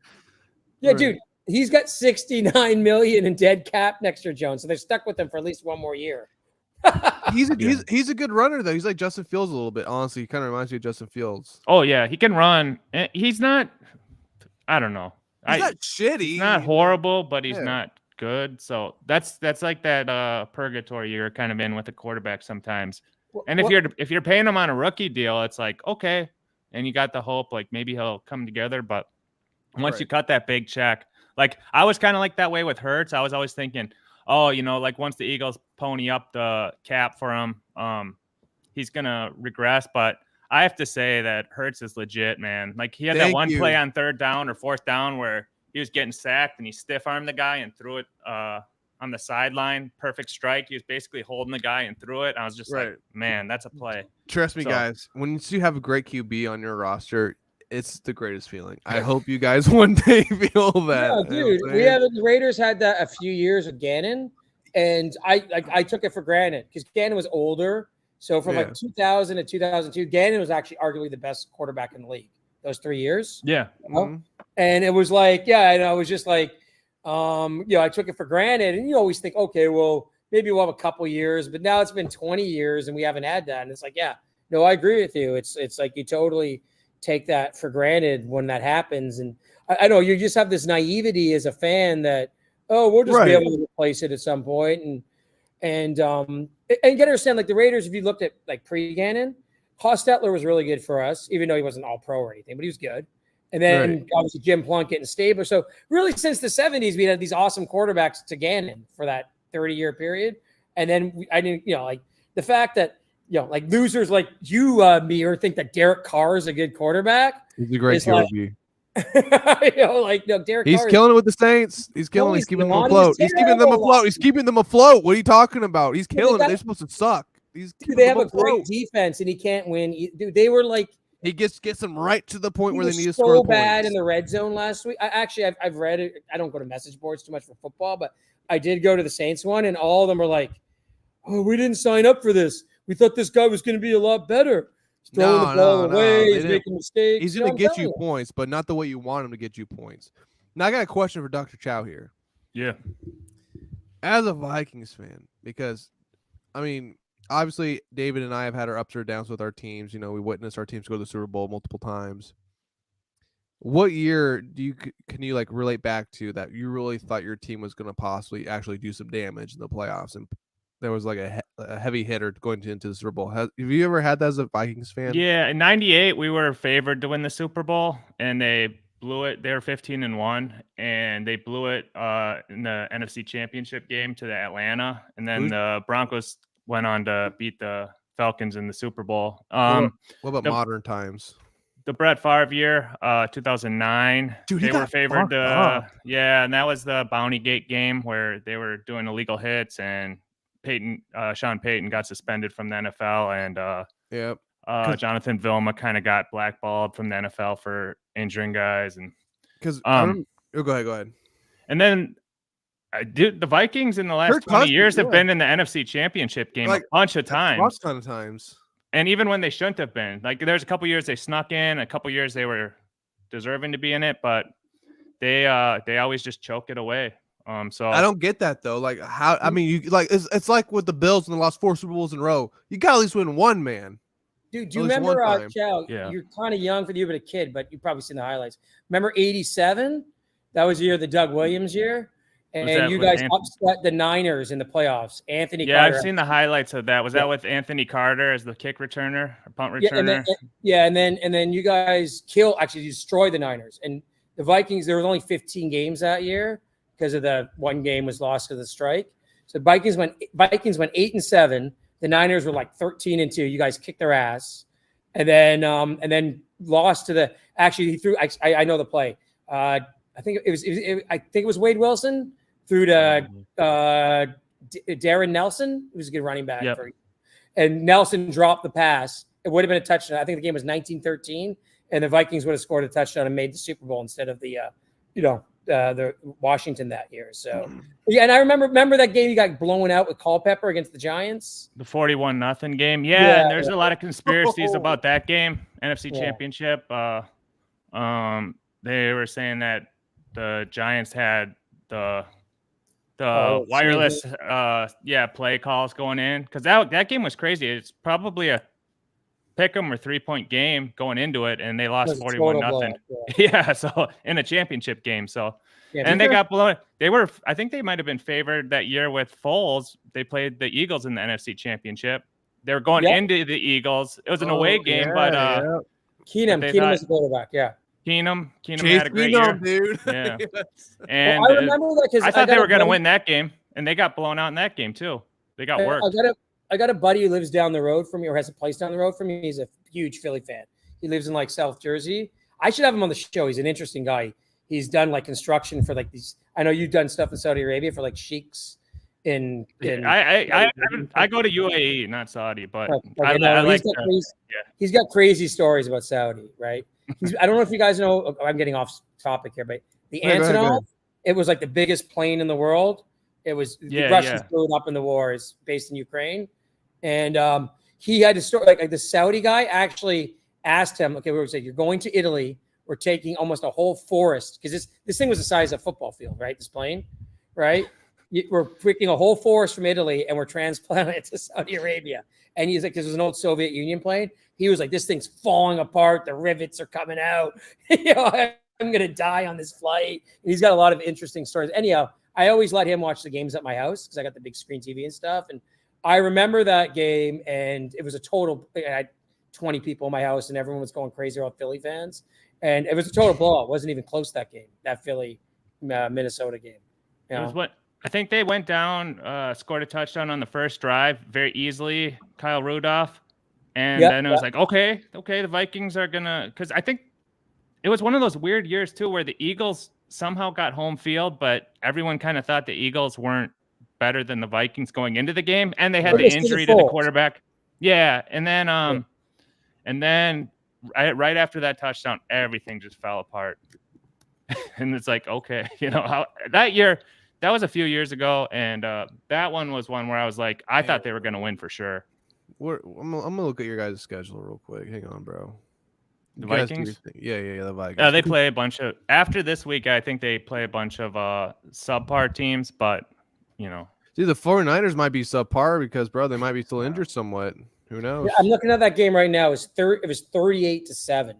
yeah, dude, he's got $69 million in dead cap next to Jones, so they're stuck with him for at least one more year. He's a good runner though. He's like Justin Fields a little bit. Honestly, he kind of reminds me of Justin Fields. Oh yeah, he can run. He's not. I don't know. He's not shitty. He's not horrible, but he's not good. So that's like that purgatory you're kind of in with a quarterback sometimes. And if you're paying him on a rookie deal, it's like okay, and you got the hope like maybe he'll come together. But once you cut that big check, like I was kind of like that way with Hurts. I was always thinking, oh, like once the Eagles pony up the cap for him, he's gonna regress. But I have to say that Hurts is legit, man. Like he had that one play on 3rd down or 4th down where he was getting sacked and he stiff armed the guy and threw it on the sideline. Perfect strike. He was basically holding the guy and threw it. I was just like, man, that's a play. Trust me, guys. When you have a great QB on your roster, it's the greatest feeling. I hope you guys one day feel that. Yeah, dude. The Raiders had that a few years with Gannon, and I took it for granted because Gannon was older. So from like 2000 to 2002, Gannon was actually arguably the best quarterback in the league those 3 years. Yeah. And it was like, and I was just like, I took it for granted. And you always think, okay, well, maybe we'll have a couple years, but now it's been 20 years and we haven't had that. And it's like, no, I agree with you. It's like you totally take that for granted when that happens. And I know you just have this naivety as a fan that, we'll just be able to replace it at some point. And you got to understand, like the Raiders, if you looked at like pre-Gannon, Hostetler was really good for us, even though he wasn't all pro or anything, but he was good. And then obviously Jim Plunkett and Stabler. So really since the 70s, we had these awesome quarterbacks to Gannon for that 30-year period. And then I didn't, like the fact that, like losers like you, Mir, think that Derek Carr is a good quarterback. He's a great QB. Derek He's Carr killing it with the Saints. He's killing. He's keeping them afloat. He's keeping them afloat. He's keeping them afloat. What are you talking about? He's killing it. They're supposed to suck. They have a great defense, and he can't win. Dude, they were like he gets them right to the point where they need to so score. Bad in the red zone last week. I've read it. I don't go to message boards too much for football, but I did go to the Saints one, and all of them were like, "Oh, we didn't sign up for this. We thought this guy was going to be a lot better." He's throwing the ball away. He's making mistakes. He's going to get you points, but not the way you want him to get you points. Now, I got a question for Dr. Chow here. Yeah. As a Vikings fan, because, I mean, obviously, David and I have had our ups or downs with our teams. We witnessed our teams go to the Super Bowl multiple times. What year can you like relate back to that you really thought your team was going to possibly actually do some damage in the playoffs and there was like a heavy hitter going into the Super Bowl? Have you ever had that as a Vikings fan? Yeah, in '98 we were favored to win the Super Bowl, and they blew it. They were 15-1, and they blew it in the NFC Championship game to the Atlanta, and then the Broncos went on to beat the Falcons in the Super Bowl. What about modern times? The Brett Favre year, 2009. Dude, they were favored to, and that was the Bounty Gate game where they were doing illegal hits, and Sean Payton got suspended from the NFL, and Jonathan Vilma kind of got blackballed from the NFL for injuring guys, and because go ahead. And then the Vikings in the last 20 years have been in the NFC Championship game a bunch of times. A ton of times. And even when they shouldn't have been, like there's a couple years they snuck in, a couple years they were deserving to be in it, but they always just choke it away. So I don't get that though. Like how? I mean, you like it's like with the Bills and they lost 4 Super Bowls in a row. You got to at least win one, man. Dude, do you At least remember, one time. Chow? Yeah. You're kind of young for you, but a kid, but you've probably seen the highlights. Remember '87? That was the year, the Doug Williams year, and you guys upset the Niners in the playoffs. Anthony Carter. I've seen the highlights of that. Was that with Anthony Carter as the kick returner or punt returner? And then you guys actually destroyed the Niners. And the Vikings, there was only 15 games that year because of the one game was lost to the strike. So Vikings went 8-7. The Niners were like 13-2. You guys kicked their ass, and then lost to the. Actually, he threw. I know the play. I think it was Wade Wilson threw to Darren Nelson, who's a good running back. Yep. And Nelson dropped the pass. It would have been a touchdown. I think the game was 19-13, and the Vikings would have scored a touchdown and made the Super Bowl instead of the Washington that year. So yeah, and I remember that game you got blown out with Culpepper against the Giants. The 41-0 game. Yeah, and there's a lot of conspiracies about that game, NFC Championship. They were saying that the Giants had the wireless play calls going in because that game was crazy. It's probably a pick 'em or 3-point game going into it, and they lost 41-0. Yeah, so in a championship game. So and they got blown. I think they might have been favored that year with Foles. They played the Eagles in the NFC Championship. They were going into the Eagles. It was an away game, but Keenum was the quarterback. Yeah. Keenum had a great year, dude. Yeah, and I remember that because I thought they were going to win that game, and they got blown out in that game too. They got worked. I got a buddy who lives down the road from me or has a place down the road from me. He's a huge Philly fan. He lives in like South Jersey. I should have him on the show. He's an interesting guy. He's done like construction for like these. I know you've done stuff in Saudi Arabia for like sheiks. I go to UAE, not Saudi, but he's got crazy stories about Saudi, right? I don't know if you guys know. I'm getting off topic here, but the Antonov, it was like the biggest plane in the world. It was the Russians blew it up in the war. It's based in Ukraine, and he had to start like the Saudi guy actually asked him, "Okay, we were saying you're going to Italy. We're taking almost a whole forest because this thing was the size of a football field, right? This plane, right? We're picking a whole forest from Italy and we're transplanting it to Saudi Arabia." And he's like, "This was an old Soviet Union plane." He was like, "This thing's falling apart. The rivets are coming out. I'm going to die on this flight." And he's got a lot of interesting stories. Anyhow, I always let him watch the games at my house because I got the big screen TV and stuff. And I remember that game, and it was a total. I had 20 people in my house, and everyone was going crazy about Philly fans. And it was a total blowout. It wasn't even close, that game, that Philly Minnesota game. You know? It was what I think they went down, scored a touchdown on the first drive very easily, Kyle Rudolph. And then it was like, okay, the Vikings are going to – because I think it was one of those weird years too where the Eagles somehow got home field, but everyone kind of thought the Eagles weren't better than the Vikings going into the game. And they had the injury to the quarterback. Yeah, and then right after that touchdown, everything just fell apart. And it's like, okay, how that year – that was a few years ago, and that one was one where I was like, I thought they were going to win for sure. I'm gonna look at your guys' schedule real quick. Hang on, bro. The Vikings? Yeah, the Vikings. They play a bunch of – after this week, I think they play a bunch of subpar teams, but, See, the 49ers might be subpar because, bro, they might be still injured somewhat. Who knows? Yeah, I'm looking at that game right now. It was 38-7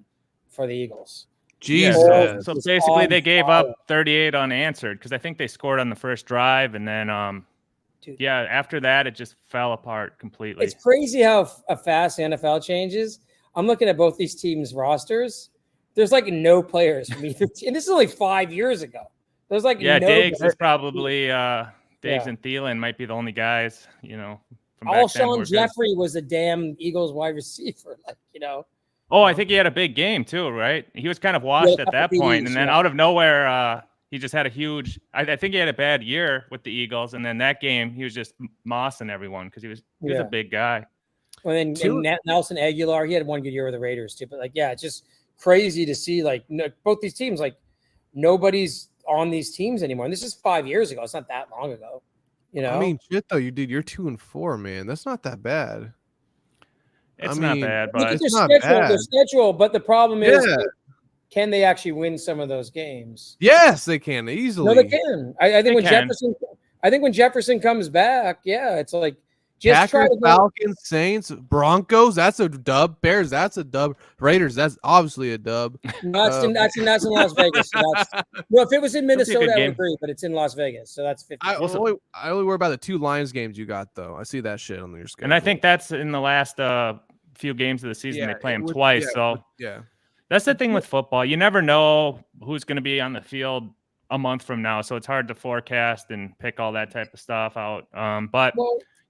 for the Eagles. Jesus. Yeah, so basically they gave up 38 unanswered because I think they scored on the first drive, and then after that it just fell apart completely. It's crazy how fast the NFL changes. I'm looking at both these teams' rosters. There's like no players from either team. And this is only 5 years ago. There's like no Diggs is probably Diggs and Thielen might be the only guys, from Alshon Jeffrey was a damn Eagles wide receiver, Oh, I think he had a big game too, right? He was kind of washed at that point, and then out of nowhere, he just had a huge. I think he had a bad year with the Eagles, and then that game he was just mossing everyone because he was a big guy. Well, and Nelson Aguilar, he had one good year with the Raiders too. But it's just crazy to see both these teams. Nobody's on these teams anymore, and this is 5 years ago. It's not that long ago, I mean, shit though, you're 2-4, man. That's not that bad. It's not bad, but it's not bad. Their schedule, but the problem is can they actually win some of those games? Yes, they can easily. No, they can. I think They when can. Jefferson comes back, yeah, it's like just Packers, try to go. Falcons, Saints, Broncos. That's a dub. Bears. That's a dub. Raiders. That's obviously a dub. No, that's in Las Vegas. So that's no. If it was in That'd be a good Minnesota, I would game. agree, but it's in Las Vegas, so that's 50. I only worry about the 2 Lions games you got though. I see that shit on your schedule. And I think that's in the last few games of the season. They play them twice. Yeah. That's the thing with football. You never know who's going to be on the field a month from now, so it's hard to forecast and pick all that type of stuff out. But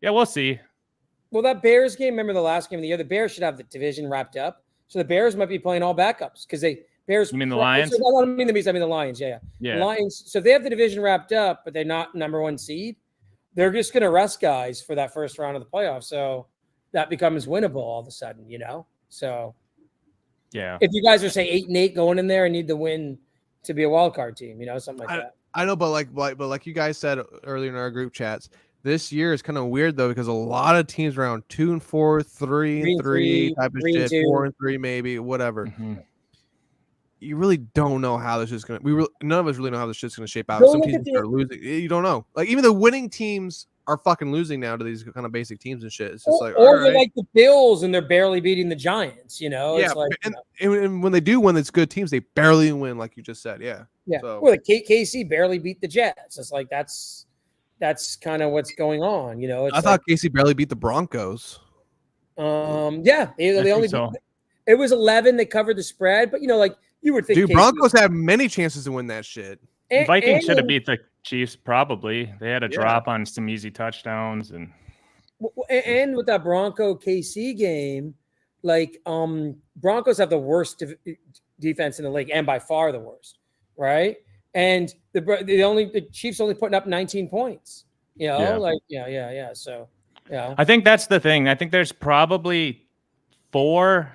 yeah, we'll see. Well, that Bears game, remember the last game of the year? The Bears should have the division wrapped up, so the Bears might be playing all backups because Bears. You mean the Lions? I don't mean the Bears. I mean the Lions. Yeah. The Lions. So if they have the division wrapped up, but they're not number 1 seed, they're just going to rest guys for that first round of the playoffs. So that becomes winnable all of a sudden, So yeah, if you guys are say 8-8 going in there and need to win to be a wild card team, something like that. I know, but like you guys said earlier in our group chats, this year is kind of weird though because a lot of teams around 2-4, 3-3 type of shit, 4-3 maybe, whatever. Mm-hmm. You really don't know how this is gonna. None of us really know how this shit's gonna shape out. Don't Some look teams at are losing. You don't know. Like even the winning teams are fucking losing now to these kind of basic teams and shit. It's just like, or they're like the Bills and they're barely beating the Giants. Yeah, it's like, and when they do win, it's good teams. They barely win, like you just said. Yeah. So. Well, the KC barely beat the Jets. It's like that's kind of what's going on. I thought KC barely beat the Broncos. Yeah, they only beat, it was 11. They covered the spread, but like you would think. Dude, Broncos have many chances to win that shit. Vikings should have beat the Chiefs. Probably they had a drop on some easy touchdowns and with that Bronco KC game, like Broncos have the worst defense in the league and by far the worst, right? And the Chiefs only putting up 19 points. So yeah. I think that's the thing. I think there's probably 4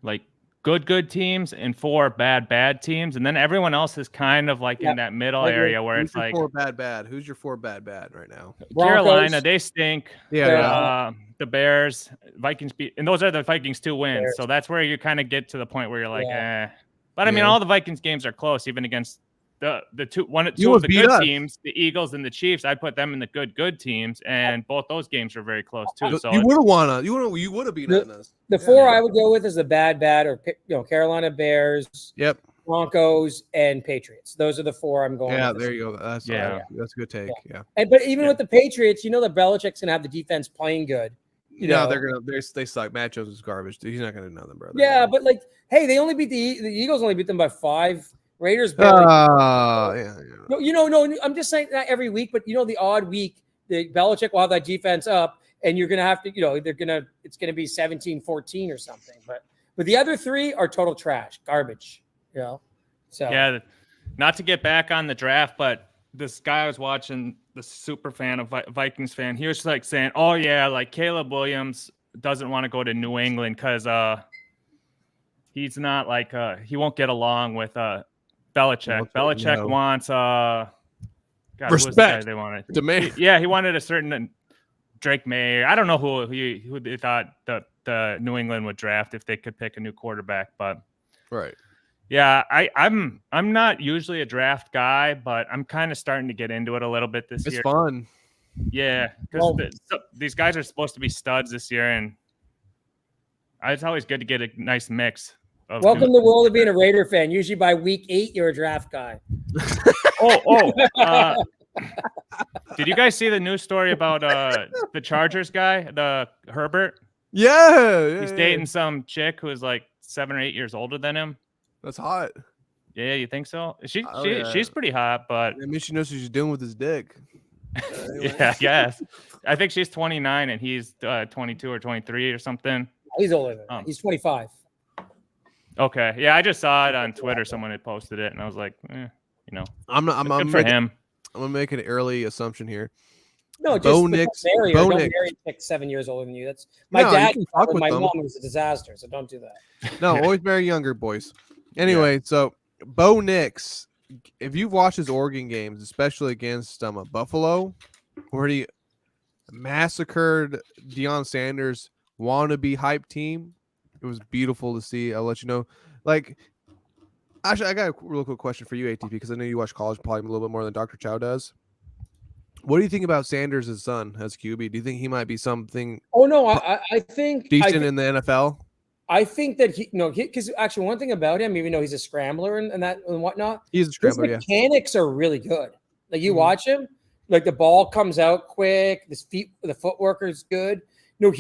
like good teams and 4 bad teams, and then everyone else is kind of like in that middle area where it's like 4 bad. Who's your 4 bad right now? Carolina, they stink. Yeah. The Bears, Vikings beat, and those are the Vikings 2 wins. Bears. So that's where you kind of get to the point where you're like, But I mean, all the Vikings games are close, even against two of the good teams, the Eagles and the Chiefs. I put them in the good teams, and both those games are very close too. So you would have won. You would have beaten us. The 4 I would go with is the bad, or Carolina Bears. Yep. Broncos and Patriots. Those are the 4 I'm going. Yeah, with. there you go. That's a good take. Yeah. But even with the Patriots, that Belichick's gonna have the defense playing good. They suck. Matt Jones is garbage. He's not gonna know them, brother. Yeah, but hey, they only beat the Eagles. Only beat them by 5. Raiders barely. No. I'm just saying that every week, but the odd week, the Belichick will have that defense up, and you're gonna have to, it's gonna be 17-14 or something. But the other 3 are total trash, garbage. So yeah, not to get back on the draft, but this guy I was watching, the super fan of Vikings fan, he was like saying, "Oh yeah, like Caleb Williams doesn't want to go to New England because he's not like he won't get along with Belichick. Belichick wants respect. They wanted demand. He wanted a certain Drake May. I don't know who they thought the New England would draft if they could pick a new quarterback, but right. Yeah, I'm not usually a draft guy, but I'm kind of starting to get into it a little bit this year. It's fun. Yeah, because these guys are supposed to be studs this year, and it's always good to get a nice mix. Welcome to the world of being a Raider fan. Usually by week 8, you're a draft guy. Did you guys see the news story about the Chargers guy, the Herbert? Yeah. He's dating some chick who is like 7 or 8 years older than him. That's hot. Yeah, you think so? She's pretty hot, but I mean, she knows what she's doing with his dick. Yeah, I guess. I think she's 29 and he's 22 or 23 or something. He's older than he's 25. Okay, yeah, I just saw it on Twitter. Someone had posted it, and I was like, I'm good for him. I'm gonna make an early assumption here. No, just don't marry 7 years older than you. That's my dad. My mom was a disaster, so don't do that. No, always marry younger boys. Anyway, so Bo Nix, if you've watched his Oregon games, especially against Buffalo, where he massacred Deion Sanders' wannabe hype team, it was beautiful to see. I'll let you know. Like, Actually, I got a real quick question for you, ATP, because I know you watch college probably a little bit more than Dr. Chow does. What do you think about Sanders' son as QB? Do you think he might be something Oh no, I think decent in the NFL? I think that because actually one thing about him, even though he's a scrambler and that and whatnot, He's a his scrambler, yeah. mechanics are really good. Like you watch him, like the ball comes out quick, the footwork is good. No,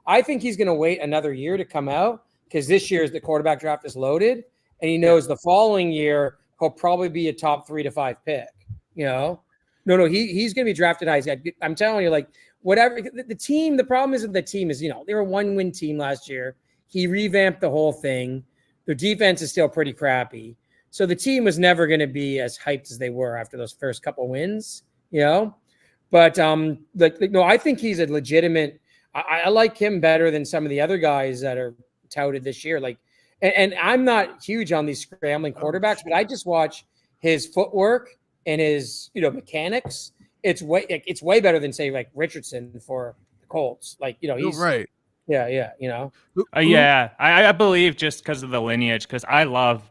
I think he's going to wait another year to come out because this year's the quarterback draft is loaded, and he knows the following year he'll probably be a top 3 to 5 pick. You know, no, he's going to be drafted high. I'm telling you, like whatever the team. The problem isn't the team is they were a 1-win team last year. He revamped the whole thing. Their defense is still pretty crappy. So the team was never going to be as hyped as they were after those first couple wins, But I think he's a legitimate. I like him better than some of the other guys that are touted this year. Like, and I'm not huge on these scrambling quarterbacks, but I just watch his footwork and his mechanics. It's way better than say like Richardson for the Colts. Like he's right. Yeah. Yeah, I believe just because of the lineage, because I love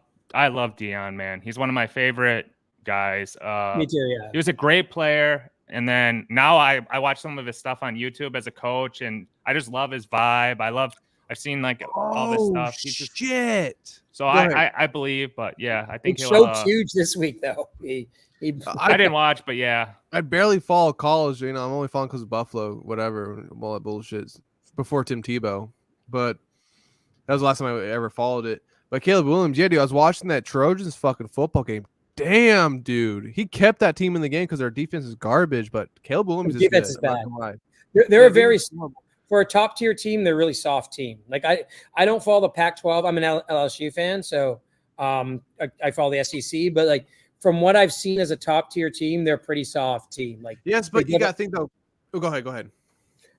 Dion, man. He's one of my favorite guys. Me too, yeah. He was a great player, and then now I watch some of his stuff on YouTube as a coach, and I just love his vibe. I've seen like all this stuff. He's just, shit. so I believe, but yeah, I think he he'll choked huge this week though. I didn't watch, but yeah. I barely follow college. I'm only following because of Buffalo, whatever, all that bullshit. Before Tim Tebow, but that was the last time I ever followed it. But Caleb Williams, yeah, dude, I was watching that Trojans fucking football game. Damn, dude, he kept that team in the game because their defense is garbage. But Caleb Williams defense is bad. They're a very for a top tier team. They're a really soft team. Like I don't follow the Pac-12. I'm an LSU fan, so I follow the SEC. But like from what I've seen as a top tier team, they're a pretty soft team. Like yes, but you got to think though. Oh, go ahead.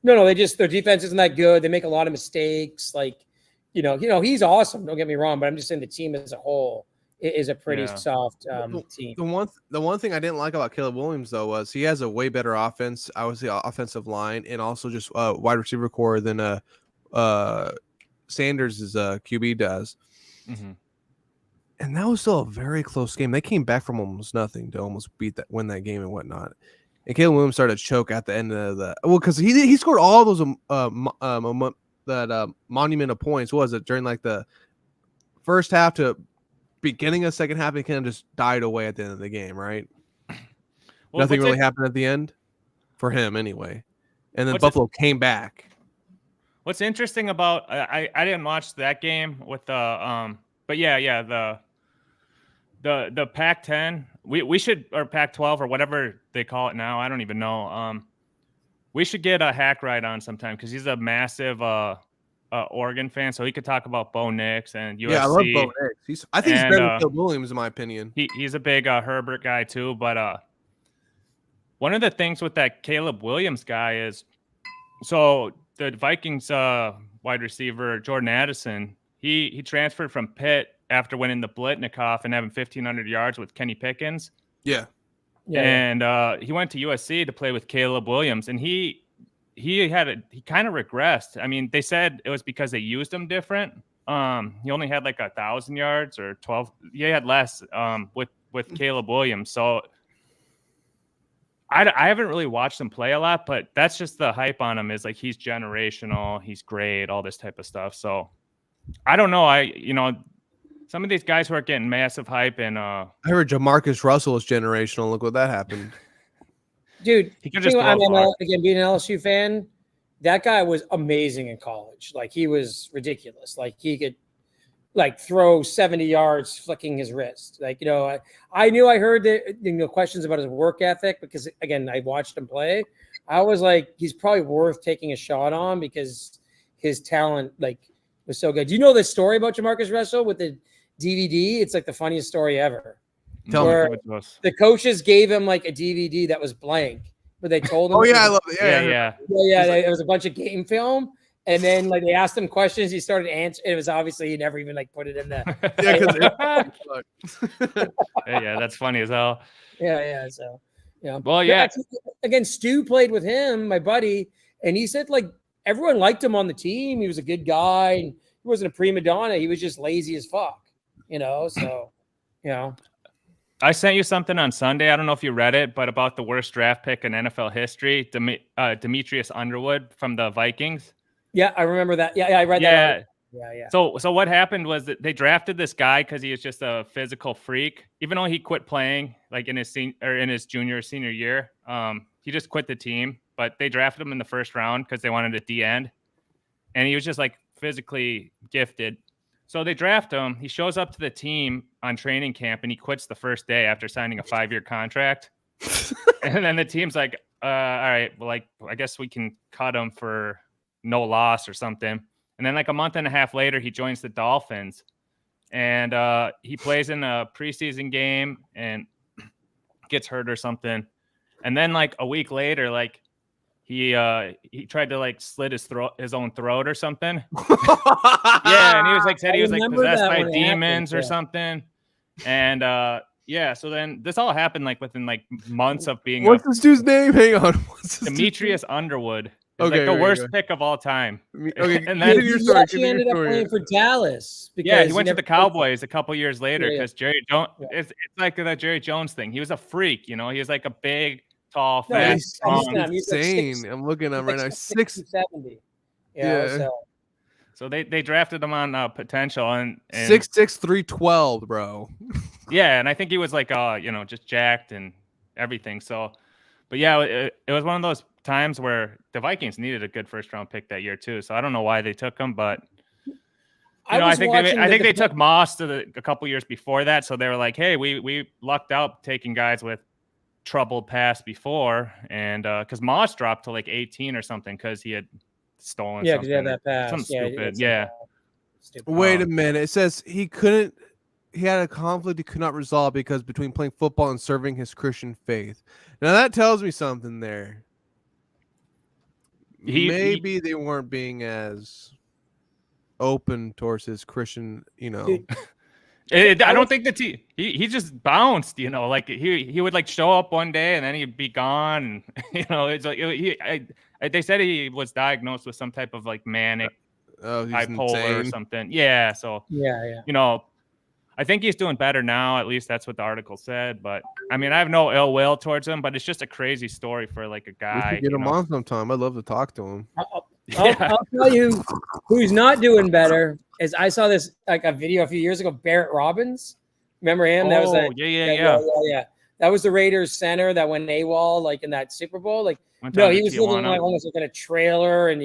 No, their defense isn't that good. They make a lot of mistakes. Like, he's awesome. Don't get me wrong, but I'm just saying the team as a whole is a pretty soft team. The one thing I didn't like about Caleb Williams though was he has a way better offense. I would say offensive line and also just wide receiver core than Sanders' QB does. Mm-hmm. And that was still a very close game. They came back from almost nothing to almost win that game and whatnot. And Caleb Williams started to choke at the end of because he scored all those monument of points. What was it during like the first half to beginning of second half? It kind of just died away at the end of the game, right? Well, nothing really happened at the end for him anyway. And then Buffalo came back. What's interesting about I didn't watch that game with the but the Pac-10, we should, or Pac-12 or whatever they call it now. I don't even know. We should get a Hack Ride on sometime because he's a massive Oregon fan, so he could talk about Bo Nix and USC. Yeah, I love Bo Nix. I think he's better than Caleb Williams, in my opinion. He's a big Herbert guy too. But one of the things with that Caleb Williams guy is, so the Vikings wide receiver Jordan Addison, he transferred from Pitt after winning the Blitnikoff and having 1,500 yards with Kenny Pickens. Yeah. And he went to USC to play with Caleb Williams, and he kind of regressed. I mean, they said it was because they used him different. He only had like 1,000 yards or 12. He had less with Caleb Williams. So I haven't really watched him play a lot, but that's just the hype on him is like he's generational, he's great, all this type of stuff. So I don't know. Some of these guys who are getting massive hype, and I heard Jamarcus Russell is generational. Look what that happened, dude. He could just again, being an LSU fan, that guy was amazing in college. Like he was ridiculous. Like he could throw 70 yards flicking his wrist. I heard that questions about his work ethic because again I watched him play. I was like, he's probably worth taking a shot on because his talent was so good. Do you know this story about Jamarcus Russell with the DVD? It's like the funniest story ever. Tell me. The coaches gave him like a DVD that was blank, but they told him. Oh yeah, I love it. Yeah. It was a bunch of game film, and then they asked him questions. He started answering. It was obviously he never even put it in there. Yeah, that's funny as hell. Yeah. So Well, yeah. Again, Stu played with him, my buddy, and he said everyone liked him on the team. He was a good guy. And he wasn't a prima donna. He was just lazy as fuck, So You know, I sent you something on Sunday. I don't know if you read it, but about the worst draft pick in NFL history, Demetrius Underwood from the Vikings. yeah, I remember that. Yeah, I read that article. Yeah. So what happened was that they drafted this guy because he was just a physical freak. Even though he quit playing like in his senior year, he just quit the team. But they drafted him in the first round because they wanted a D end, and he was just like physically gifted. So they draft him. He shows up to the team on training camp, and he quits the first day after signing a 5-year contract. And then the team's like, all right, well, like I guess we can cut him for no loss or something. And then like a month and a half later, he joins the Dolphins, and he plays in a preseason game and gets hurt or something. And then like a week later, like he tried to like slit his own throat or something. Yeah, and he was like said he was like possessed by demons or something. And yeah, so then this all happened like within like months of being. What's this dude's name? Hang on. Demetrius Underwood. Okay, like the worst pick of all time. Okay, and then he actually ended up playing for Dallas. Yeah, he went to the Cowboys a couple years later because Jerry Jones. It's like that Jerry Jones thing. He was a freak, you know. He was like a big, tall, fast, strong. Insane. Like I'm looking at him right now. 6'70". Yeah. So they drafted him on potential and 6'6", 312, bro. Yeah, and I think he was like just jacked and everything. So, but yeah, it was one of those times where the Vikings needed a good first round pick that year too. So I don't know why they took him, but I think they took Moss a couple years before that. So they were like, hey, we lucked out taking guys with troubled past before, and because Moss dropped to like 18 or something because he had stolen. Yeah, because he had that pass. Something stupid. Yeah. Wait a minute. It says he had a conflict he could not resolve because between playing football and serving his Christian faith. Now that tells me something there. Maybe they weren't being as open towards his Christian, I don't think that he just bounced, like he would like show up one day and then he'd be gone. It's like they said he was diagnosed with some type of like manic bipolar or something. Yeah. So yeah. I think he's doing better now. At least that's what the article said. But I mean, I have no ill will towards him, but it's just a crazy story for like a guy. We should get him on sometime. I'd love to talk to him. I'll tell you who's not doing better is I saw this like a video a few years ago. Barrett Robbins, remember him? That was yeah. That was the Raiders center that went AWOL like in that Super Bowl. Like no, he was living like almost like in a trailer, and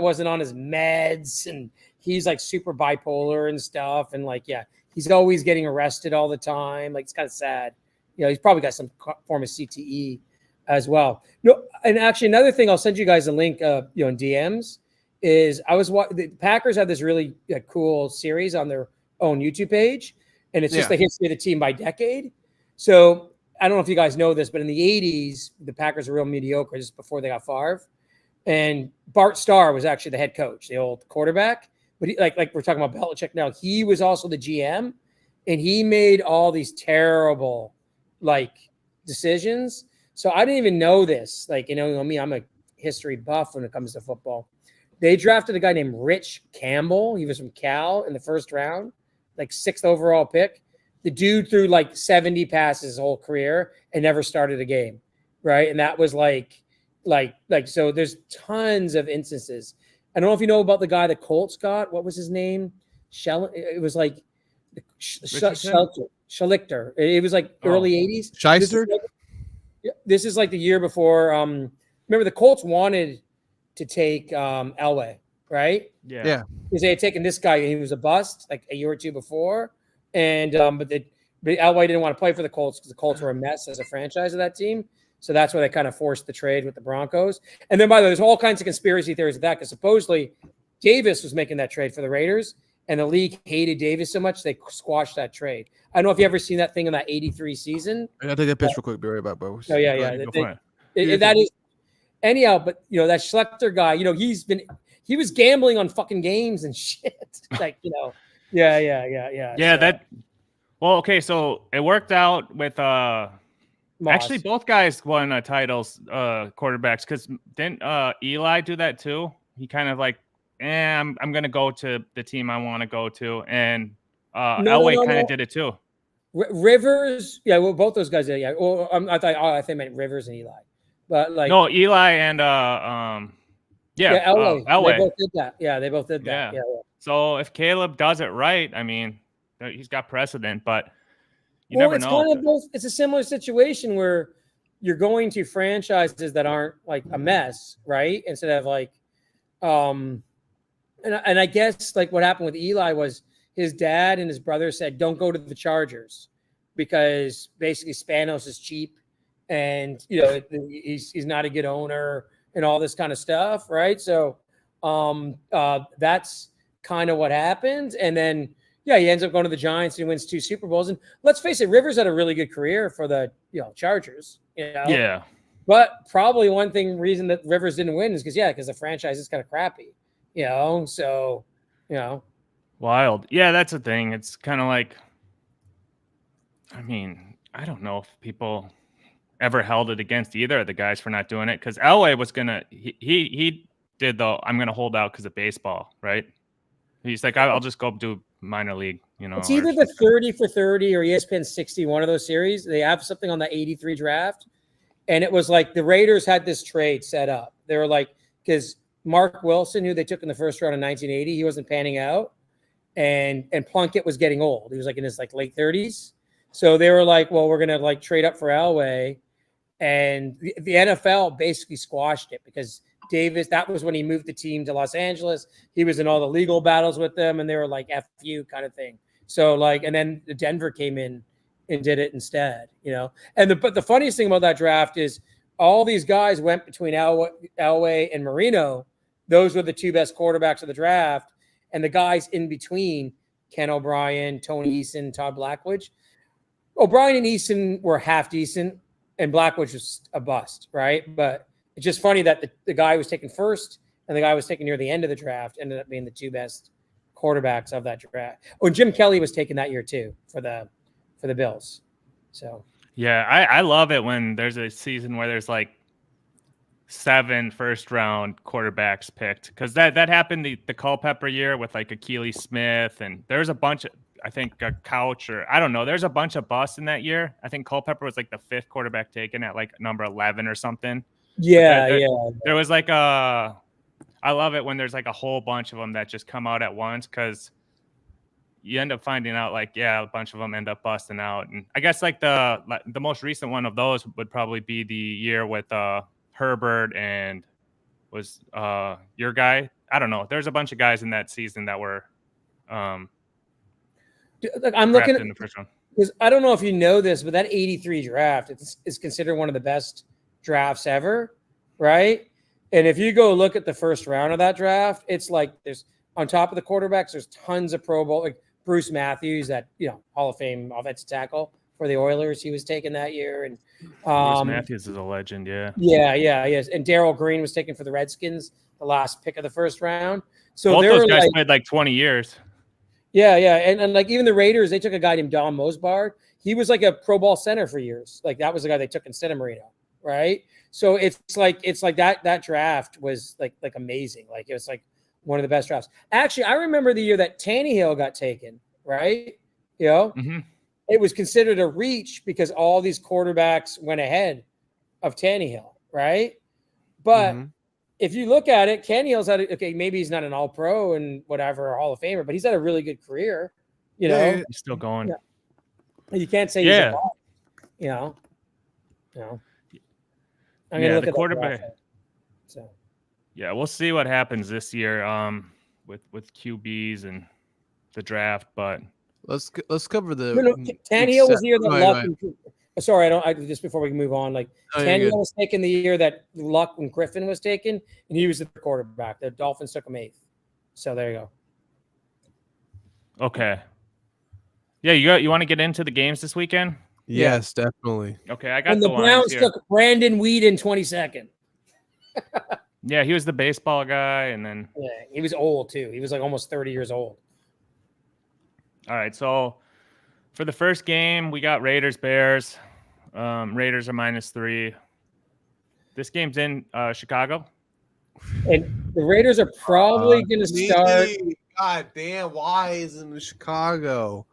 wasn't on his meds, and he's like super bipolar and stuff, and like he's always getting arrested all the time. Like it's kind of sad. He's probably got some form of CTE as well. No, and actually another thing, I'll send you guys a link, in DMs. Is the Packers have this really cool series on their own YouTube page, and it's just the history of the team by decade. So I don't know if you guys know this, but in the 80s, the Packers were real mediocre just before they got Favre. And Bart Starr was actually the head coach, the old quarterback. But like we're talking about Belichick now, he was also the GM, and he made all these terrible decisions. So I didn't even know this. Me, I'm a history buff when it comes to football. They drafted a guy named Rich Campbell. He was from Cal in the first round, 6th overall pick. The dude threw 70 passes his whole career and never started a game, right? And that was so there's tons of instances. I don't know if you know about the guy the Colts got. What was his name? It was Schlichter. It was early 80s. Shyster? This is the year before. Remember, the Colts wanted to take Elway, right? Yeah. Because they had taken this guy, and he was a bust a year or two before. And but Elway didn't want to play for the Colts because the Colts were a mess as a franchise of that team. So that's why they kind of forced the trade with the Broncos. And then, by the way, there's all kinds of conspiracy theories of that because supposedly Davis was making that trade for the Raiders, and the league hated Davis so much they squashed that trade. I don't know if you ever seen that thing in that 83 season. I gotta take that pitch real quick. Be right back, bro. Oh, yeah. That is anyhow, but that Schlechter guy, he was gambling on fucking games and shit. Yeah. Well, okay, so it worked out with Moss. Actually both guys won titles, quarterbacks, because didn't Eli do that too? He kind of I'm gonna go to the team I want to go to, and Elway kind of did it too. Rivers, yeah, well, both those guys, yeah. Well, I thought I meant Rivers and Eli, but like No, Eli and Elway, they Elway. both did that. Yeah, they both did that. Yeah. Yeah. So if Caleb does it right, I mean, he's got precedent, but you never know. Kind of both. It's a similar situation where you're going to franchises that aren't like a mess, right? Instead of like, and I guess like what happened with Eli was his dad and his brother said, "Don't go to the Chargers," because basically Spanos is cheap, and he's not a good owner and all this kind of stuff, right? So that's kind of what happened, and then he ends up going to the Giants and he wins 2 Super Bowls. And let's face it, Rivers had a really good career for the Chargers. Yeah. But probably one reason that Rivers didn't win is because the franchise is kind of crappy. So wild. Yeah, that's the thing. It's kind of like, I mean, I don't know if people ever held it against either of the guys for not doing it, because Elway was gonna he did the I'm gonna hold out because of baseball, right? He's like, I'll just go do minor league, It's either the 30 for 30 or ESPN 60, one of those series. They have something on the 83 draft. And it was like the Raiders had this trade set up. They were like, because Mark Wilson, who they took in the first round in 1980, he wasn't panning out. And Plunkett was getting old. He was like in his like late 30s. So they were like, well, we're going to like trade up for Elway. And the NFL basically squashed it because Davis, that was when he moved the team to Los Angeles. He was in all the legal battles with them, and they were like, F you kind of thing. So like, and then Denver came in and did it instead, but the funniest thing about that draft is all these guys went between Elway and Marino. Those were the 2 best quarterbacks of the draft. And the guys in between, Ken O'Brien, Tony Eason, Todd Blackwood. O'Brien and Eason were half decent, and Blackwood was a bust, right? But it's just funny that the guy who was taken first and the guy who was taken near the end of the draft ended up being the 2 best quarterbacks of that draft. Oh, and Jim Kelly was taken that year too for the Bills. So yeah, I love it when there's a season where there's like 7 first-round quarterbacks picked, because that happened the Culpepper year with like Akili Smith, and there's a bunch of, I think, a Couch, or I don't know, there's a bunch of busts in that year. I think Culpepper was like the 5th quarterback taken at like number 11 or something. Yeah. There was like I love it when there's like a whole bunch of them that just come out at once, because you end up finding out like, a bunch of them end up busting out. And I guess like the most recent one of those would probably be the year with Herbert and was your guy. I don't know. There's a bunch of guys in that season that were I'm looking at in the first round. Because I don't know if you know this, but that 83 draft is considered one of the best drafts ever, right? And if you go look at the first round of that draft, it's like there's on top of the quarterbacks, there's tons of Pro Bowl, like Bruce Matthews, that Hall of Fame offensive tackle for the Oilers. He was taken that year, and Bruce Matthews is a legend. Yes. And Darryl Green was taken for the Redskins, the last pick of the first round. So both those guys played like 20 years. Yeah, and like even the Raiders, they took a guy named Don Mosbard. He was like a Pro Bowl center for years. Like that was the guy they took instead of Marino, right? So it's like that draft was like amazing. Like it was like one of the best drafts. Actually, I remember the year that Tannehill got taken, right? Mm-hmm. It was considered a reach because all these quarterbacks went ahead of Tannehill, right? But if you look at it, Tannehill's had maybe he's not an All-Pro and whatever, or Hall of Famer, but he's had a really good career. He's still going. Yeah. You can't say he's a ball. I'm gonna look at the quarterback. So yeah, we'll see what happens this year with QBs and the draft, but let's cover the Tannehill was the year that Luck. Sorry, just before we move on, like Tannehill was taken the year that Luck and Griffin was taken, and he was the quarterback. The Dolphins took him 8th. So there you go. Okay. Yeah, you want to get into the games this weekend? Yes, definitely. Okay, I got and the Browns took Brandon Weeden 22nd. Yeah, he was the baseball guy, and then he was old too. He was like almost 30 years old. All right, so for the first game, we got Raiders-Bears. Raiders are -3. This game's in Chicago. And the Raiders are probably going to start. God damn, why is it in Chicago?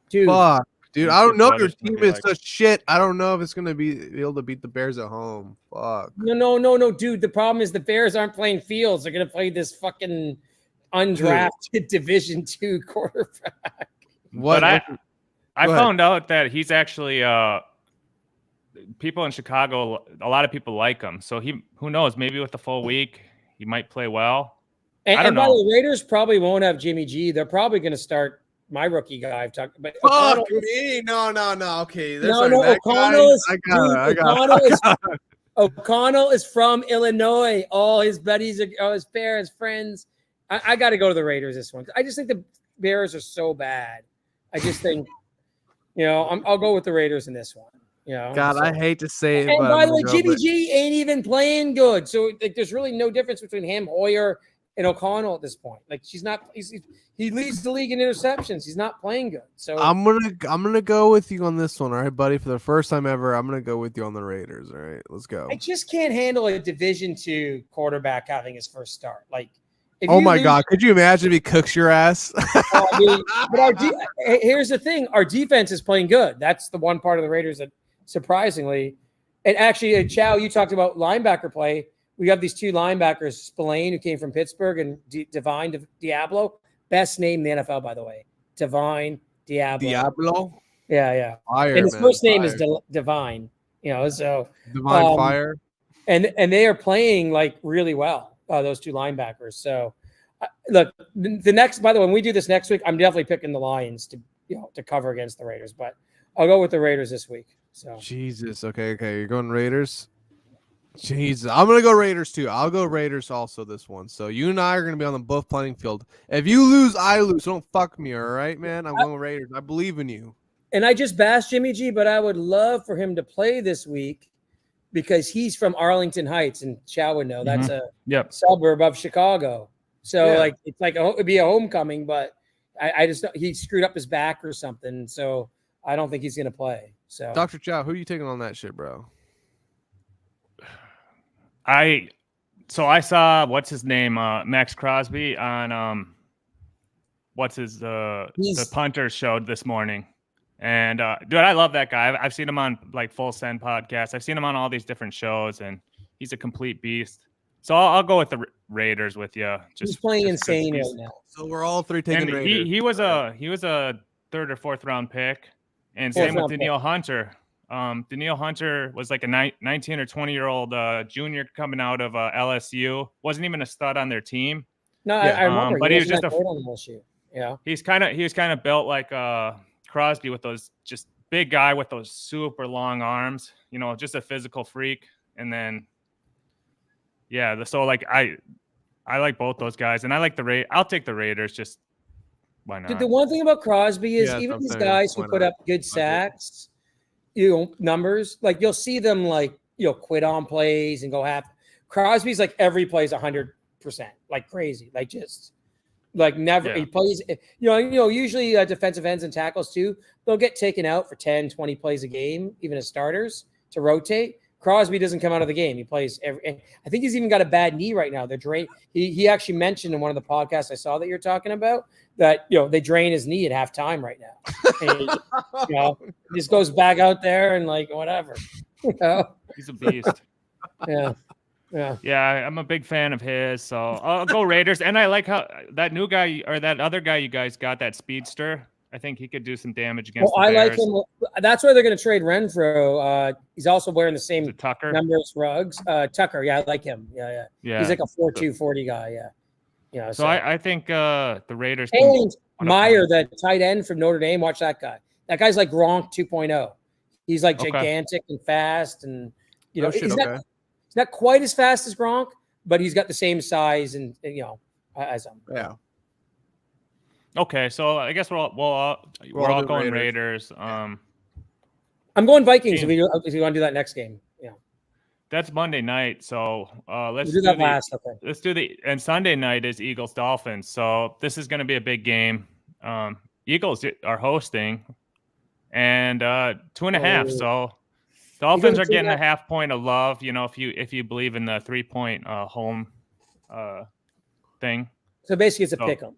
Dude, fuck. Dude, I don't know. Your team is such shit. I don't know if it's gonna be able to beat the Bears at home. Fuck. No, dude. The problem is the Bears aren't playing Fields. They're gonna play this fucking undrafted Division II quarterback. What? But I found out that he's actually people in Chicago. A lot of people like him. So who knows? Maybe with the full week, he might play well. And by the way, Raiders probably won't have Jimmy G. They're probably going to start my rookie guy. I've talked about. Fuck me! No. Okay, O'Connell is from Illinois. All his buddies are his parents, friends. I got to go to the Raiders this one. I just think the Bears are so bad. I just think, I'll go with the Raiders in this one. God, I hate to say it, and by the way, Jimmy G ain't even playing good. So there's really no difference between him, Hoyer, and O'Connell at this point. Like he leads the league in interceptions. He's not playing good. So I'm gonna go with you on this one, all right, buddy. For the first time ever, I'm gonna go with you on the Raiders. All right, let's go. I just can't handle a Division II quarterback having his first start. Like, oh my God, could you imagine if he cooks your ass? But here's the thing: our defense is playing good. That's the one part of the Raiders that surprisingly, and actually, Chow, you talked about linebacker play. We have these two linebackers, Spillane, who came from Pittsburgh, and Divine Diablo. Best name in the NFL, by the way. Divine Diablo. Diablo? Yeah. Fire, and his first name is Divine. So Divine Fire. And they are playing like really well, those two linebackers. So look, the next, by the way, when we do this next week, I'm definitely picking the Lions to cover against the Raiders, but I'll go with the Raiders this week. So Jesus. Okay. You're going Raiders? Jesus, I'm gonna go Raiders too. I'll go Raiders also this one. So you and I are gonna be on the both playing field. If you lose, I lose. Don't fuck me, all right, man. I'm going Raiders. I believe in you. And I just bashed Jimmy G, but I would love for him to play this week because he's from Arlington Heights, and Chow would know that's a suburb of Chicago. So it's like it'd be a homecoming, but I just he screwed up his back or something, so I don't think he's gonna play. So Dr. Chow, who are you taking on that shit, bro? I saw what's his name, Max Crosby on the punter showed this morning, and dude, I love that guy. I've seen him on like Full Send podcast. I've seen him on all these different shows, and he's a complete beast. So I'll go with the Raiders with you. He's playing insane right now. So we're all three taking Raiders. He was a third or fourth round pick, and same with Danielle Hunter. Danielle Hunter was like a 19 or 20-year-old junior coming out of LSU. Wasn't even a stud on their team. No, I remember. But he was just He was kind of built like Crosby with those just big guy with those super long arms. Just a physical freak. And then so like I like both those guys, and I like I'll take the Raiders. Just why not? The one thing about Crosby is even these guys who put up good sacks. Numbers, like you'll see them quit on plays and go half. Crosby's like every play is 100%, like crazy, like just like never. He plays, usually defensive ends and tackles too, they'll get taken out for 10, 20 plays a game, even as starters to rotate. Crosby doesn't come out of the game. He plays I think he's even got a bad knee right now. They're drained. He actually mentioned in one of the podcasts I saw that you're talking about that, they drain his knee at halftime right now. And he just goes back out there and like, whatever, He's a beast. Yeah. I'm a big fan of his. So I'll go Raiders. And I like how that new guy or that other guy you guys got, that speedster. I think he could do some damage against the Bears. I like him. That's why they're going to trade Renfro. He's also wearing the same number as Ruggs. Tucker, I like him. Yeah. He's like a 4.2 40 guy. Yeah. So I think the Raiders. And Meyer, the tight end from Notre Dame, watch that guy. That guy's like Gronk 2.0. He's like gigantic and fast, and he's not quite as fast as Gronk, but he's got the same size and as him. Yeah. Okay, so I guess we're all going Raiders. I'm going Vikings if you want to do that next game. Yeah, that's Monday night. So let's do that last. Okay, let's do and Sunday night is Eagles Dolphins. So this is going to be a big game. Eagles are hosting, and 2.5. So Dolphins are getting a 0.5 point of love. If you believe in the 3-point home thing. So basically, it's a pick 'em.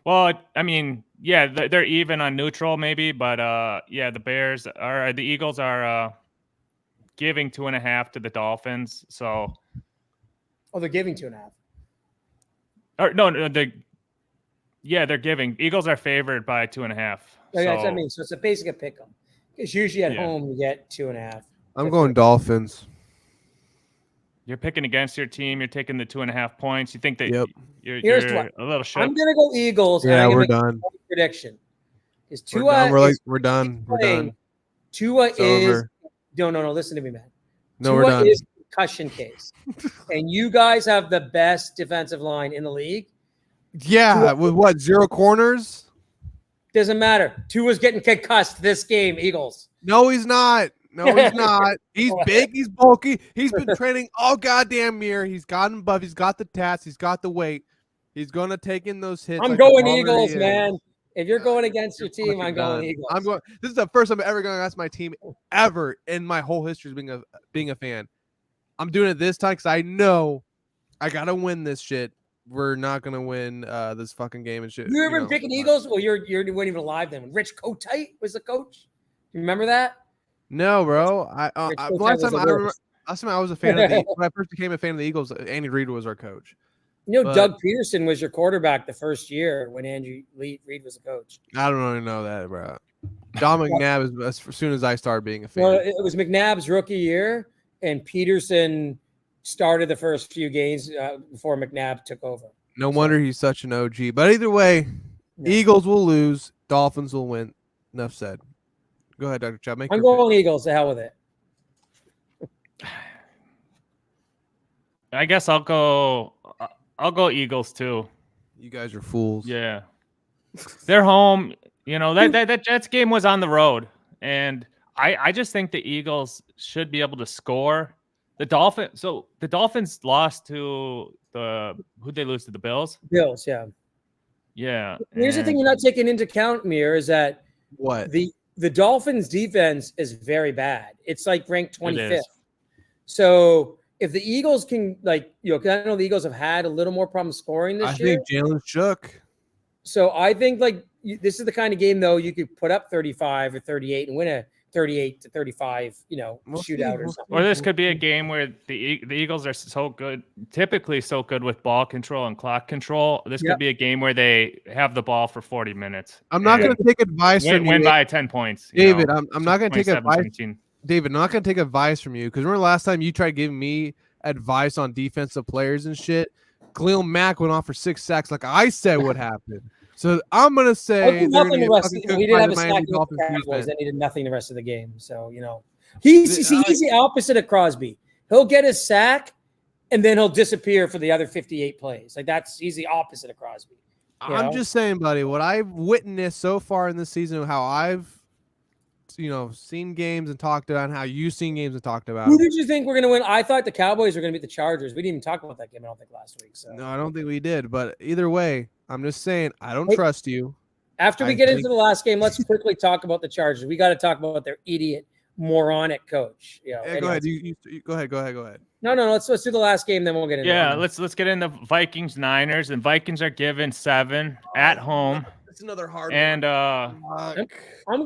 Well, I mean, yeah, they're even on neutral maybe, but yeah, the Eagles are giving 2.5 to the Dolphins. So, they're giving 2.5. or no, they're giving. Eagles are favored by 2.5. Yeah, that's what I So mean. So it's a basic pick 'em. Because usually at yeah, home you get 2.5. I'm going Dolphins. you're picking against your team. You're taking the 2.5 points. You think that Yep. Here's you're what a little shook. I'm gonna go Eagles. And Yeah, I'm gonna we're make done. a prediction. Is We're Tua done. is We're done. We're playing? done. Tua It's is over. no. Listen to me, man. No, we're Tua done. is concussion case, and you guys have the best defensive line in the league. Yeah, Tua, with what, 0 corners? doesn't matter. Tua's getting concussed this game. Eagles. No, he's not. No, he's not. He's big. He's bulky. He's been training all goddamn year. He's gotten buff. He's got the tats. He's got the weight. He's gonna take in those hits. I'm like the going baller Eagles, he is. man. If you're going against your You're team, I'm fucking going done. Eagles. I'm going. This is the first time I'm ever going to ask my team ever in my whole history of being a fan. I'm doing it this time because I know I gotta win this shit. We're not gonna win this fucking game and shit. You ever been picking Eagles? Well, you weren't even alive then. When Rich Kotite was the coach. You remember that? No, bro. Rich Kotite Last was time the I remember, worst. last time I was a fan of the when I first became a fan of the Eagles, Andy Reid was our coach. You know, But- Doug Peterson was your quarterback the first year when Andy Reid was the coach. I don't really know that, bro. Don McNabb is as soon as I started being a fan. Well, it was McNabb's rookie year, and Peterson started the first few games before McNabb took over. No wonder he's such an OG. But either way, No. Eagles will lose. Dolphins will win. Enough said. Go ahead, Dr. Chow. I'm going Eagles. To hell with it. I guess I'll go Eagles too. You guys are fools. Yeah, they're home. You know that Jets game was on the road, and I just think the Eagles should be able to score. The Dolphins lost to who'd they lose to? The Bills. Bills, yeah. Yeah. Here's the thing you're not taking into account, Mir, is that What? the Dolphins defense is very bad. It's like ranked 25th. is. So if the Eagles can, like, you know, 'cause I know the Eagles have had a little more problem scoring this I year. think Jalen shook. So I think this is the kind of game though you could put up 35 or 38 and win a 38-35, you know, shootout or something. Or this could be a game where the Eagles are so good, typically so good with ball control and clock control. This could be a game where they have the ball for 40 minutes. I'm not going to take advice from win you, by 10 points. David. I'm not going to take advice. 17. David, I'm not going to take advice from you because remember last time you tried giving me advice on defensive players and shit? Khalil Mack went off for 6 sacks like I said would happen. So I'm going to say Nothing the rest. He didn't have a sack Miami with the Dolphins Cowboys. defense. Then he did nothing the rest of the game. So, you know, he's the opposite of Crosby. He'll get his sack and then he'll disappear for the other 58 plays. Like he's the opposite of Crosby. I'm just saying, buddy, what I've witnessed so far in this season, how I've, seen games and talked about, and how you've seen games and talked about. Who did you think were going to win? I thought the Cowboys were going to beat the Chargers. We didn't even talk about that game, I don't think, last week. So. No, I don't think we did. But either way, I'm just saying, I don't trust you. After we get into the last game, let's quickly talk about the Chargers. We got to talk about their idiot, moronic coach. Go ahead. Go ahead. No. Let's do the last game, then we'll get into it. Yeah, let's get into Vikings Niners, and Vikings are given 7 at home. It's another hard and I'm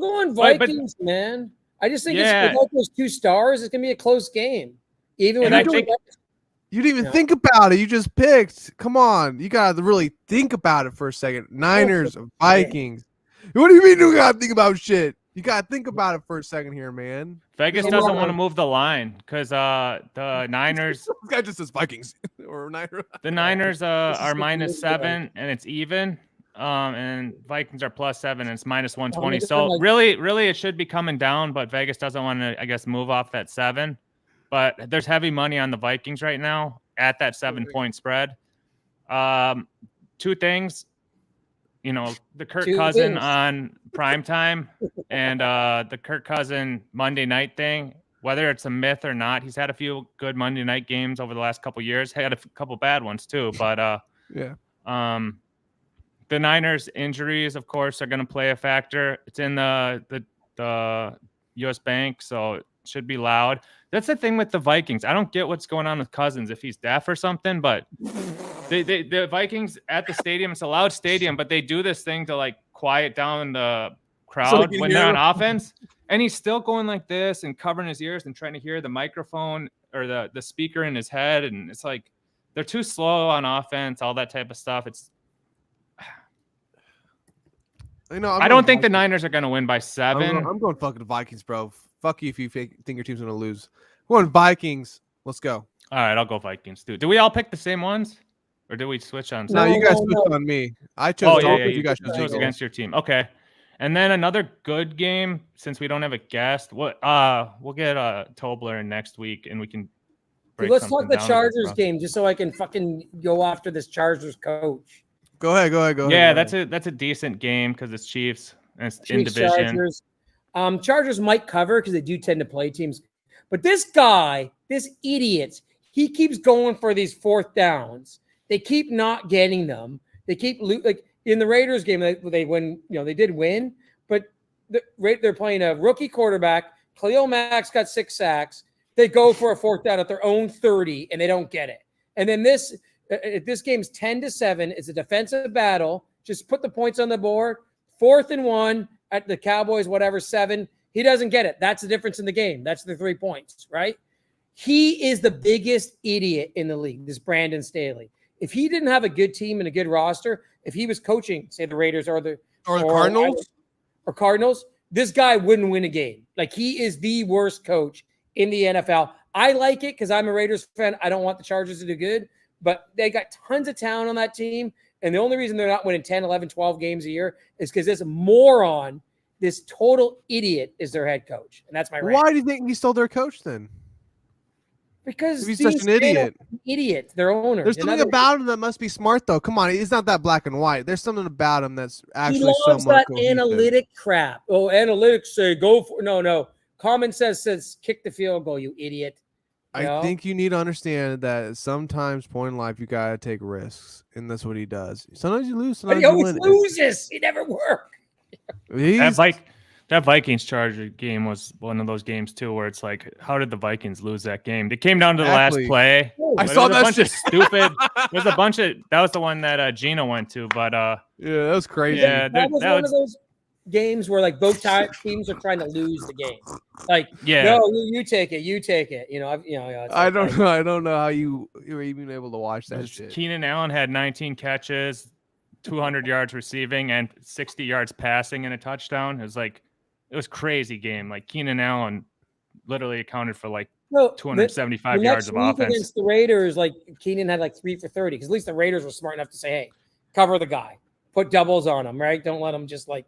going Vikings, man. I just think Yeah. it's without those 2 stars, it's gonna be a close game. Even when you didn't even think about it. You just picked. Come on, you gotta really think about it for a second. Niners, Vikings. What do you mean you gotta think about shit? You gotta think about it for a second here, man. Vegas doesn't want to move the line because the Niners. This guy just says Vikings or Niners. The Niners are -7 and it's even. And Vikings are +7 and it's -120. So really, it should be coming down, but Vegas doesn't want to, I guess, move off that 7. But there's heavy money on the Vikings right now at that 7-point spread. 2 things, the Kirk Cousin on primetime and the Kirk Cousin Monday night thing. Whether it's a myth or not, he's had a few good Monday night games over the last couple of years. Had a couple bad ones too, but the Niners injuries, of course, are going to play a factor. It's in the U.S. Bank, so it should be loud. That's the thing with the Vikings. I don't get what's going on with Cousins, if he's deaf or something, but The Vikings at the stadium, it's a loud stadium, but they do this thing to like quiet down the crowd when they're on offense. And he's still going like this and covering his ears and trying to hear the microphone or the speaker in his head. And it's like they're too slow on offense, all that type of stuff. It's I don't think the Niners are going to win by 7. I'm going fucking Vikings, bro. Fuck you if you think your team's going to lose. I'm going Vikings. Let's go. All right, I'll go Vikings too. Do we all pick the same ones? Or did we switch on? No, you guys switched on me. I chose Dolphins. You guys chose against your team. Okay. And then another good game, since we don't have a guest. We'll get Tobler in next week, and we can break let's talk the down Chargers game, just so I can fucking go after this Chargers coach. Go ahead. Yeah, that's a decent game because it's Chiefs and it's in division. Chargers. Chargers might cover because they do tend to play teams. But this guy, this idiot, he keeps going for these 4th downs. They keep not getting them. They keep like in the Raiders game. They win. They did win, but they're playing a rookie quarterback. Khalil Mack's got 6 sacks. They go for a 4th down at their own 30, and they don't get it. And then this game's 10-7. It's a defensive battle. Just put the points on the board. 4th and 1 at the Cowboys, whatever 7. He doesn't get it. That's the difference in the game. That's the 3 points, right? He is the biggest idiot in the league. This Brandon Staley. If he didn't have a good team and a good roster, if he was coaching, say the Raiders or the Cardinals, this guy wouldn't win a game. Like, he is the worst coach in the NFL. I like it because I'm a Raiders fan. I don't want the Chargers to do good, but they got tons of talent on that team. And the only reason they're not winning 10, 11, 12 games a year is because this moron, this total idiot is their head coach. And that's my rant. Why do you think he's still their coach then? Because he's such an idiot. Their owner. There's something about him that must be smart, though. Come on, he's not that black and white. There's something about him that's actually somewhat that analytic crap. Oh, analytics say go for no. Common sense says kick the field goal, you idiot. I think you need to understand that sometimes, point in life, you gotta take risks, and that's what he does. Sometimes you lose, sometimes but he always loses. He never works. That Vikings Charger game was one of those games too, where it's like, how did the Vikings lose that game? It came down to the last play. I saw that bunch of stupid. There's a bunch of that was the one that Gina went to, but yeah, that was crazy. Yeah, that was one of those games where like both teams are trying to lose the game. Like, no, you take it. I don't know how you were even able to watch that shit. Keenan Allen had 19 catches, 200 yards receiving, and 60 yards passing and a touchdown. It was crazy game. Like, Keenan Allen literally accounted for like 275 yards of offense. Against the Raiders, like Keenan had like 3 for 30 because at least the Raiders were smart enough to say, hey, cover the guy, put doubles on him, right? Don't let him just like,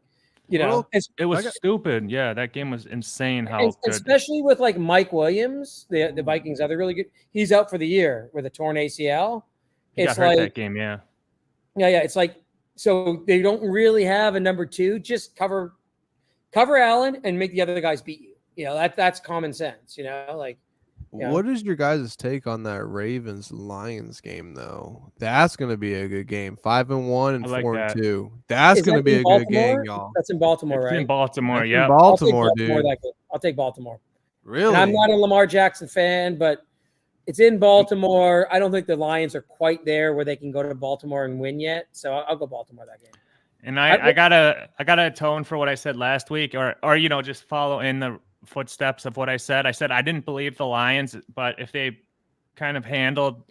it was stupid. Yeah, that game was insane. Good. Especially with like Mike Williams, the Vikings other really good. He's out for the year with a torn ACL. He got hurt that game, yeah. It's like, so they don't really have a number 2. Just cover Allen and make the other guys beat you. That's common sense. What is your guys' take on that Ravens-Lions game, though? That's going to be a good game. 5-1 and 4-2. That's going to be a good game, y'all. That's in Baltimore, right? In Baltimore, yeah. Baltimore, dude. I'll take Baltimore. Really? And I'm not a Lamar Jackson fan, but it's in Baltimore. I don't think the Lions are quite there where they can go to Baltimore and win yet. So I'll go Baltimore that game. And I gotta atone for what I said last week, or just follow in the footsteps of what I said. I said I didn't believe the Lions, but if they kind of handled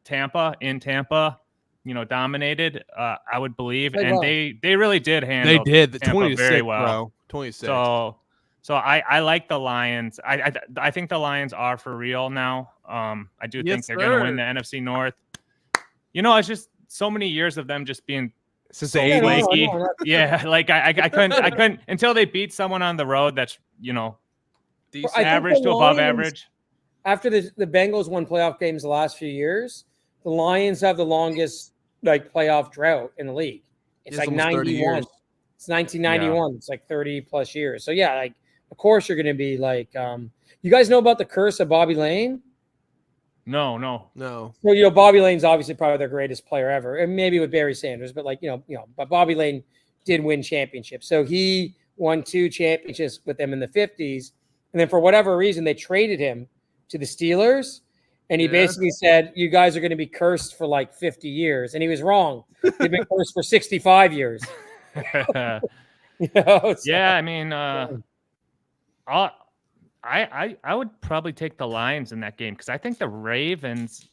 Tampa, dominated, I would believe. And they really did handle. They did the Tampa 26 very well. Bro. 26. So I like the Lions. I think the Lions are for real now. I do think they're going to win the NFC North. It's just so many years of them just being since so flaky. Yeah, like I couldn't until they beat someone on the road that's average to above average. After the Bengals won playoff games the last few years, the Lions have the longest like playoff drought in the league. It's like 91. It's 1991. Yeah. It's like 30 plus years. So yeah, like of course you're going to be like, you guys know about the curse of Bobby Lane? No. So, Bobby Lane's obviously probably their greatest player ever, and maybe with Barry Sanders, but but Bobby Lane did win championships. So he won 2 championships with them in the 50s. And then for whatever reason, they traded him to the Steelers. And he basically said, you guys are going to be cursed for like 50 years. And he was wrong. They've been cursed for 65 years. Yeah, I mean, I would probably take the Lions in that game because I think the Ravens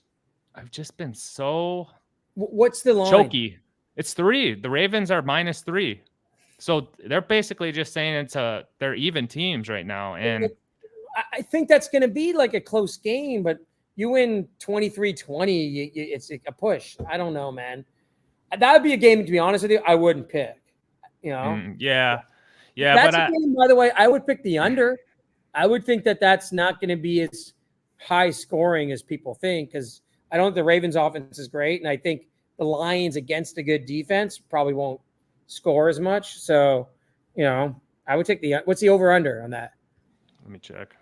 have just been so What's the line? choky. It's 3. The Ravens are -3. So they're basically just saying they're even teams right now. And I think that's going to be like a close game, but you win 23-20, it's a push. I don't know, man. That would be a game, to be honest with you, I wouldn't pick. Yeah. That's a game, by the way, I would pick the under. I would think that that's not going to be as high scoring as people think because I don't think the Ravens offense is great. And I think the Lions against a good defense probably won't score as much. So, I would take what's the over under on that? Let me check.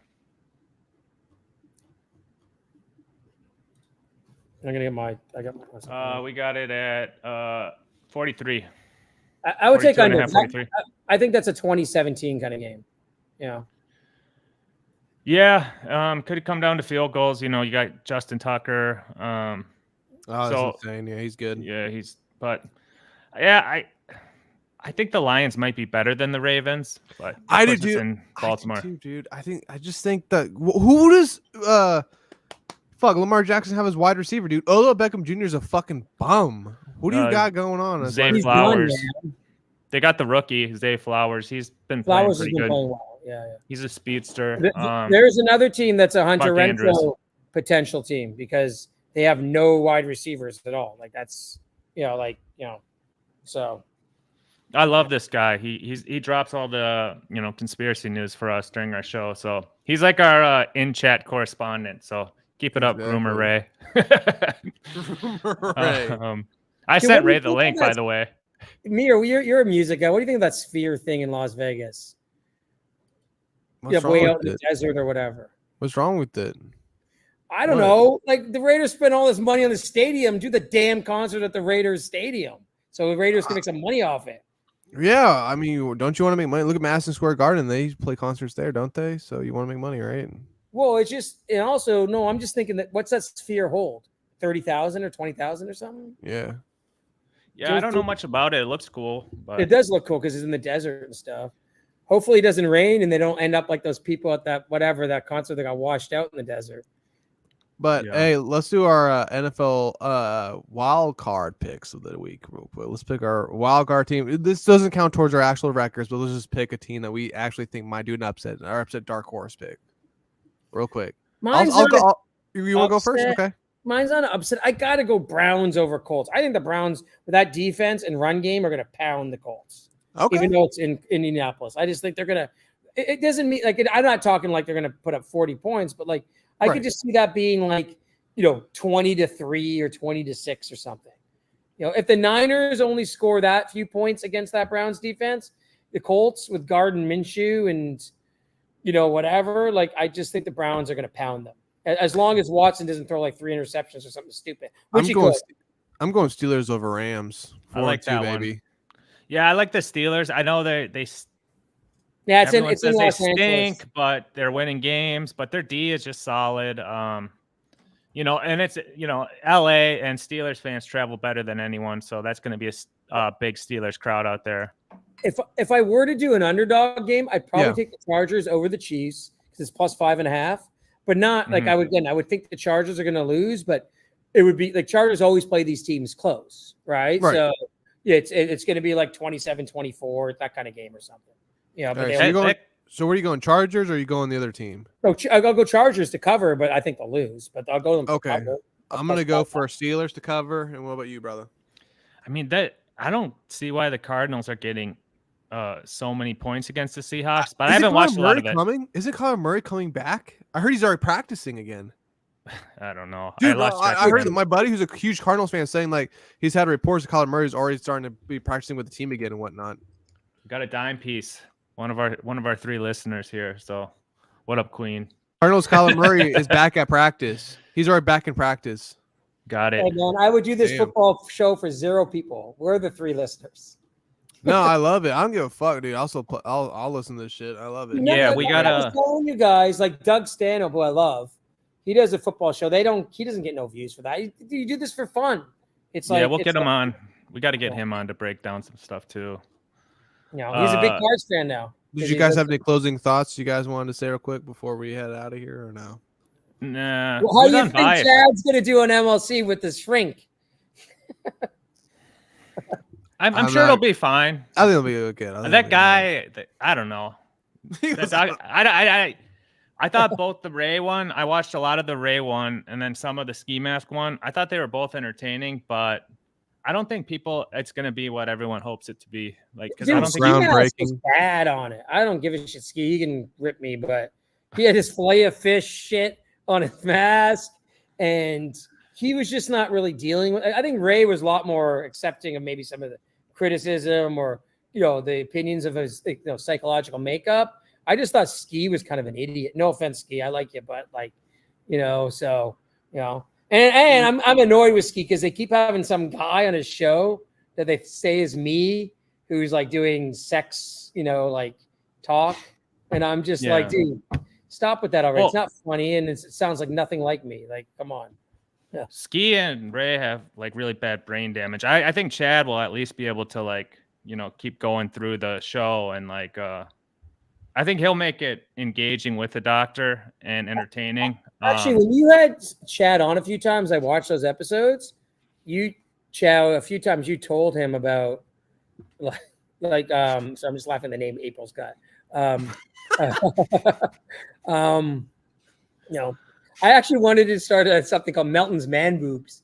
I'm going to get I got my. We got it at 43. I would take under. 43. I think that's a 2017 kind of game. Yeah. Could it come down to field goals? You got Justin Tucker. That's insane. Yeah, he's good. Yeah, I think the Lions might be better than the Ravens, but I do too. In Baltimore. I do too, dude. I just think that who does Lamar Jackson have as wide receiver, dude? Odell Beckham Jr. is a fucking bum. Who do you got going on? Zay Flowers. They got the rookie, Zay Flowers. He's been playing pretty good. Playing well. Yeah. He's a speedster. There's another team that's a Hunter Renfrow potential team because they have no wide receivers at all. Like that's, so. I love this guy. He drops all the conspiracy news for us during our show. So he's like our in-chat correspondent. So keep it up, Rumor Ray. I sent Ray the link, by the way. Mir, you're a music guy. What do you think of that Sphere thing in Las Vegas? Way out in the desert or whatever. What's wrong with it? I don't know. Like the Raiders spent all this money on the stadium. Do the damn concert at the Raiders stadium, so the Raiders can make some money off it. Yeah, I mean, don't you want to make money? Look at Madison Square Garden; they play concerts there, don't they? So you want to make money, right? Well, it's just, and also, no, I'm just thinking that what's that Sphere hold? 30,000 or 20,000 or something? Yeah. Yeah, I don't know much about it. It looks cool, but it does look cool because it's in the desert and stuff. Hopefully, it doesn't rain and they don't end up like those people at that concert that got washed out in the desert. But hey, let's do our NFL wild card picks of the week real quick. Let's pick our wild card team. This doesn't count towards our actual records, but let's just pick a team that we actually think might do an upset. Our upset dark horse pick, real quick. You want to go first? Okay. Mine's not an upset. I gotta go Browns over Colts. I think the Browns with that defense and run game are gonna pound the Colts. Okay. Even though it's in Indianapolis, I just think they're gonna. It doesn't mean like I'm not talking like they're gonna put up 40 points, but like. I could just see that being like, 20-3 or 20-6 or something. If the Niners only score that few points against that Browns defense, the Colts with Gardner Minshew and, whatever, like I just think the Browns are going to pound them. As long as Watson doesn't throw like 3 interceptions or something stupid. I'm going Steelers over Rams. I like that baby. One. Yeah, I like the Steelers. I know they yeah, it's in Los Angeles. But they're winning games. But their D is just solid. And it's LA and Steelers fans travel better than anyone, so that's going to be a big Steelers crowd out there. If I were to do an underdog game, I'd probably take the Chargers over the Chiefs because it's +5.5. But not like I would think the Chargers are going to lose, but it would be like Chargers always play these teams close, right? So yeah, it's going to be like 27-24, that kind of game or something. Yeah, but so where are you going? Chargers or are you going the other team? No, I'll go Chargers to cover, but I think they'll lose. But I'll go them to cover. I'm going to go for Steelers to cover. And what about you, brother? I mean, I don't see why the Cardinals are getting so many points against the Seahawks, but I haven't watched a lot of it. Isn't Kyler Murray coming back? I heard he's already practicing again. I don't know. Dude, I heard that my buddy who's a huge Cardinals fan saying like he's had reports that Kyler Murray's already starting to be practicing with the team again and whatnot. Got a dime piece. One of our 3 listeners here. So, what up, Queen? Cardinals Kyler Murray is back at practice. He's already back in practice. Got it. Hey man, I would do this football show for 0 people. We're the 3 listeners. No, I love it. I don't give a fuck, dude. I'll listen to this shit. I love it. Yeah, we got I was telling you guys, like Doug Stanhope, who I love, he does a football show. He doesn't get no views for that. You do this for fun. It's Yeah, like we'll get him like, on. We got to get him on to break down some stuff too. He's a big Cards fan now. Did you guys have any closing thoughts you guys wanted to say real quick before we head out of here, or no? Nah. Well, how do you think Chad's going to do an MLC with the shrink? I'm sure it'll be fine. I think it'll be okay. That guy, I don't know. I thought both the Ray one, I watched a lot of the Ray one and then some of the ski mask one. I thought they were both entertaining, but I don't think it's going to be what everyone hopes it to be. Like, because I don't think groundbreaking. Bad on it. I don't give a shit. Ski, he can rip me, but he had his fillet of fish shit on his mask, and he was just not really dealing with. I think Ray was a lot more accepting of maybe some of the criticism or the opinions of his psychological makeup. I just thought Ski was kind of an idiot. No offense, Ski, I like you, but and I'm annoyed with Ski because they keep having some guy on his show that they say is me, who's like doing sex, like talk, and I'm just like, dude, stop with that already. It's not funny, and it sounds like nothing like me. Like, come on. Yeah. Ski and Ray have like really bad brain damage. I think Chad will at least be able to keep going through the show and I think he'll make it engaging with the doctor and entertaining. Actually, when you had Chad on a few times, I watched those episodes. Chow, a few times you told him about so I'm just laughing at the name April's got. I actually wanted to start something called Melton's Man Boobs.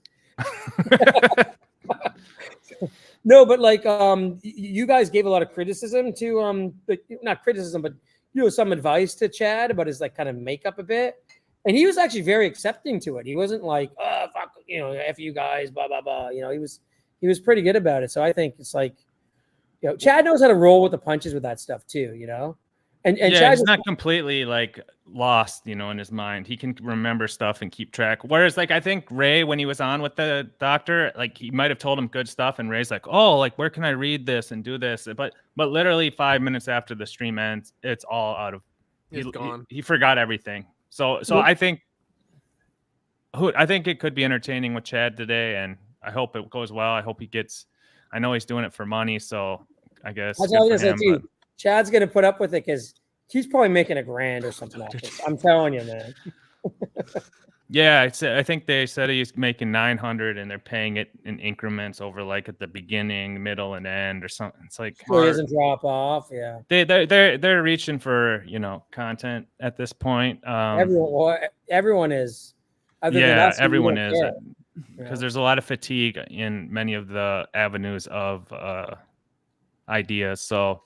No, but you guys gave a lot of criticism to not criticism, but some advice to Chad about his kind of makeup a bit, and he was actually very accepting to it. He wasn't like, oh fuck, f you guys, blah blah blah. He was pretty good about it. So I think it's Chad knows how to roll with the punches with that stuff too. And Chad's not completely lost, in his mind. He can remember stuff and keep track. Whereas I think Ray, when he was on with the doctor, he might have told him good stuff, and Ray's like, oh, where can I read this and do this? But literally 5 minutes after the stream ends, it's all out of. He's gone. He forgot everything. So I think it could be entertaining with Chad today, and I hope it goes well. I hope he gets. I know he's doing it for money, so I guess. Dude, Chad's gonna put up with it because he's probably making $1,000 or something like this. I'm telling you, man. Yeah, I think they said he's making 900, and they're paying it in increments over at the beginning, middle, and end or something. It's so he doesn't drop off. Yeah, they're reaching for content at this point. Everyone is. Everyone is because there's a lot of fatigue in many of the avenues of ideas. So.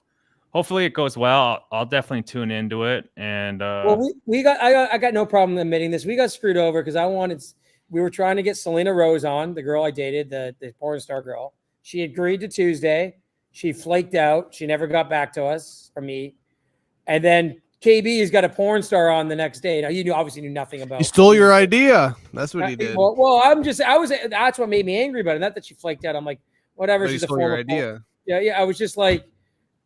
Hopefully it goes well. I'll definitely tune into it. And I got no problem admitting this. We got screwed over because we were trying to get Selena Rose on, the girl I dated, the porn star girl. She agreed to Tuesday. She flaked out. She never got back to us or me. And then KB has got a porn star on the next day. Now you obviously knew nothing about. He stole your idea. That's what he did. Well, that's what made me angry about it. Not that she flaked out. I'm like, whatever. She's a former idea. Yeah.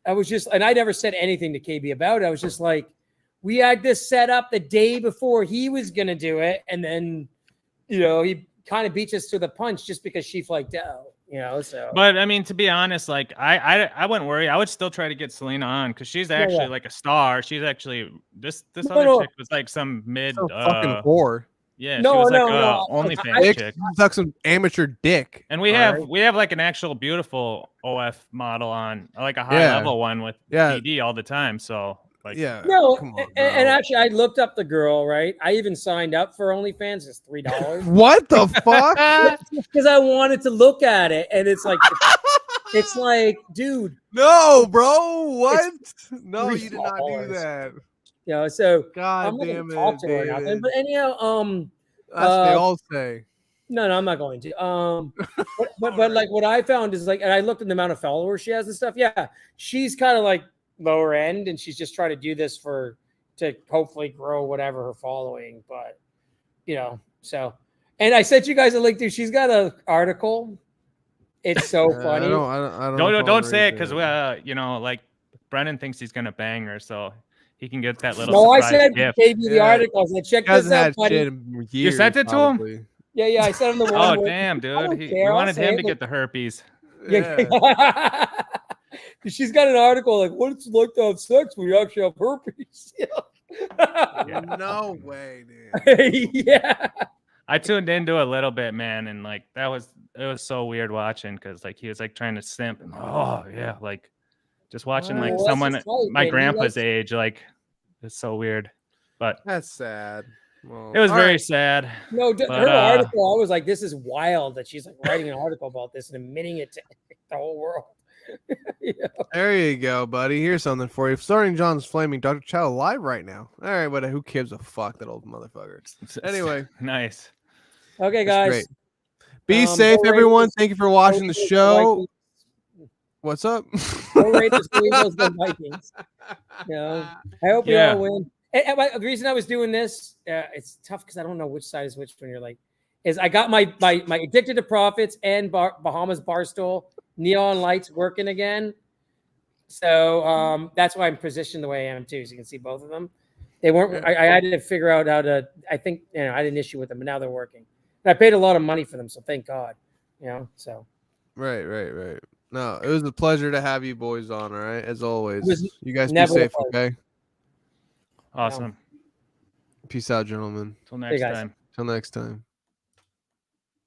I was just, and I never said anything to KB about it. I was just like, we had this set up the day before he was going to do it. And then, he kind of beats us to the punch just because she flaked out, so. But I mean, to be honest, I wouldn't worry. I would still try to get Selena on because she's actually a star. She's actually, this other chick was some mid. Fucking whore. Yeah, she was OnlyFans chick. Suck some amateur dick. And we have an actual beautiful OF model on, a high level one with PD all the time. So come on, and actually I looked up the girl, right? I even signed up for OnlyFans. It's $3. What the fuck? Because I wanted to look at it, and it's dude. No, bro. What? No, you did not do that. So God I'm not damn gonna talk to her or nothing. But anyhow, that's what they all say. No, I'm not going to. But what I found is and I looked at the amount of followers she has and stuff. Yeah, she's kind of lower end, and she's just trying to do this to hopefully grow whatever her following. But so. And I sent you guys a link to. She's got an article. It's so funny. Don't say it because Brennan thinks he's gonna bang her, so he can get that little No, I surprise said gift. gave you the Yeah. articles. I checked He hasn't this out, had buddy. shit in years. You sent it to him? probably. Yeah, I sent him the one. Oh where- damn, I dude! don't We care, I'll wanted say him it, to like- get the herpes. Yeah. She's got an article like, what it's like to have sex when you actually have herpes. No way, dude. Yeah. I tuned into a little bit, man, and like it was so weird watching because like he was like trying to simp and like just watching like Well, that's someone just right, my man. He grandpa's likes- age, like it's so weird. But That's sad. Well, it was all very right. sad. No, But, her article, I was like, this is wild that she's like writing an article about this and admitting it to the whole world. Yeah. There you go, buddy. Here's something for you. Starring John's Flaming Dr. Chow live right now. All right, but who gives a fuck, that old motherfucker? Anyway. Nice. Okay, That's guys. great. Be safe, go everyone. Raiders. Thank you for watching the Go show. What's up? Go Raiders, go Eagles, go Vikings. You know, I hope we all win. And the reason I was doing this, it's tough because I don't know which side is which when you're like, is I got my Addicted to Profits and Bahamas Barstool neon lights working again. So that's why I'm positioned the way I am too. So you can see both of them. They weren't. I had to figure out how to. I think I had an issue with them, but now they're working. And I paid a lot of money for them, so thank God. So. Right. No, it was a pleasure to have you boys on. All right, as always. You guys be never a safe, pleasure. okay? Awesome. Peace out, gentlemen. Till next guys. time. Till next time.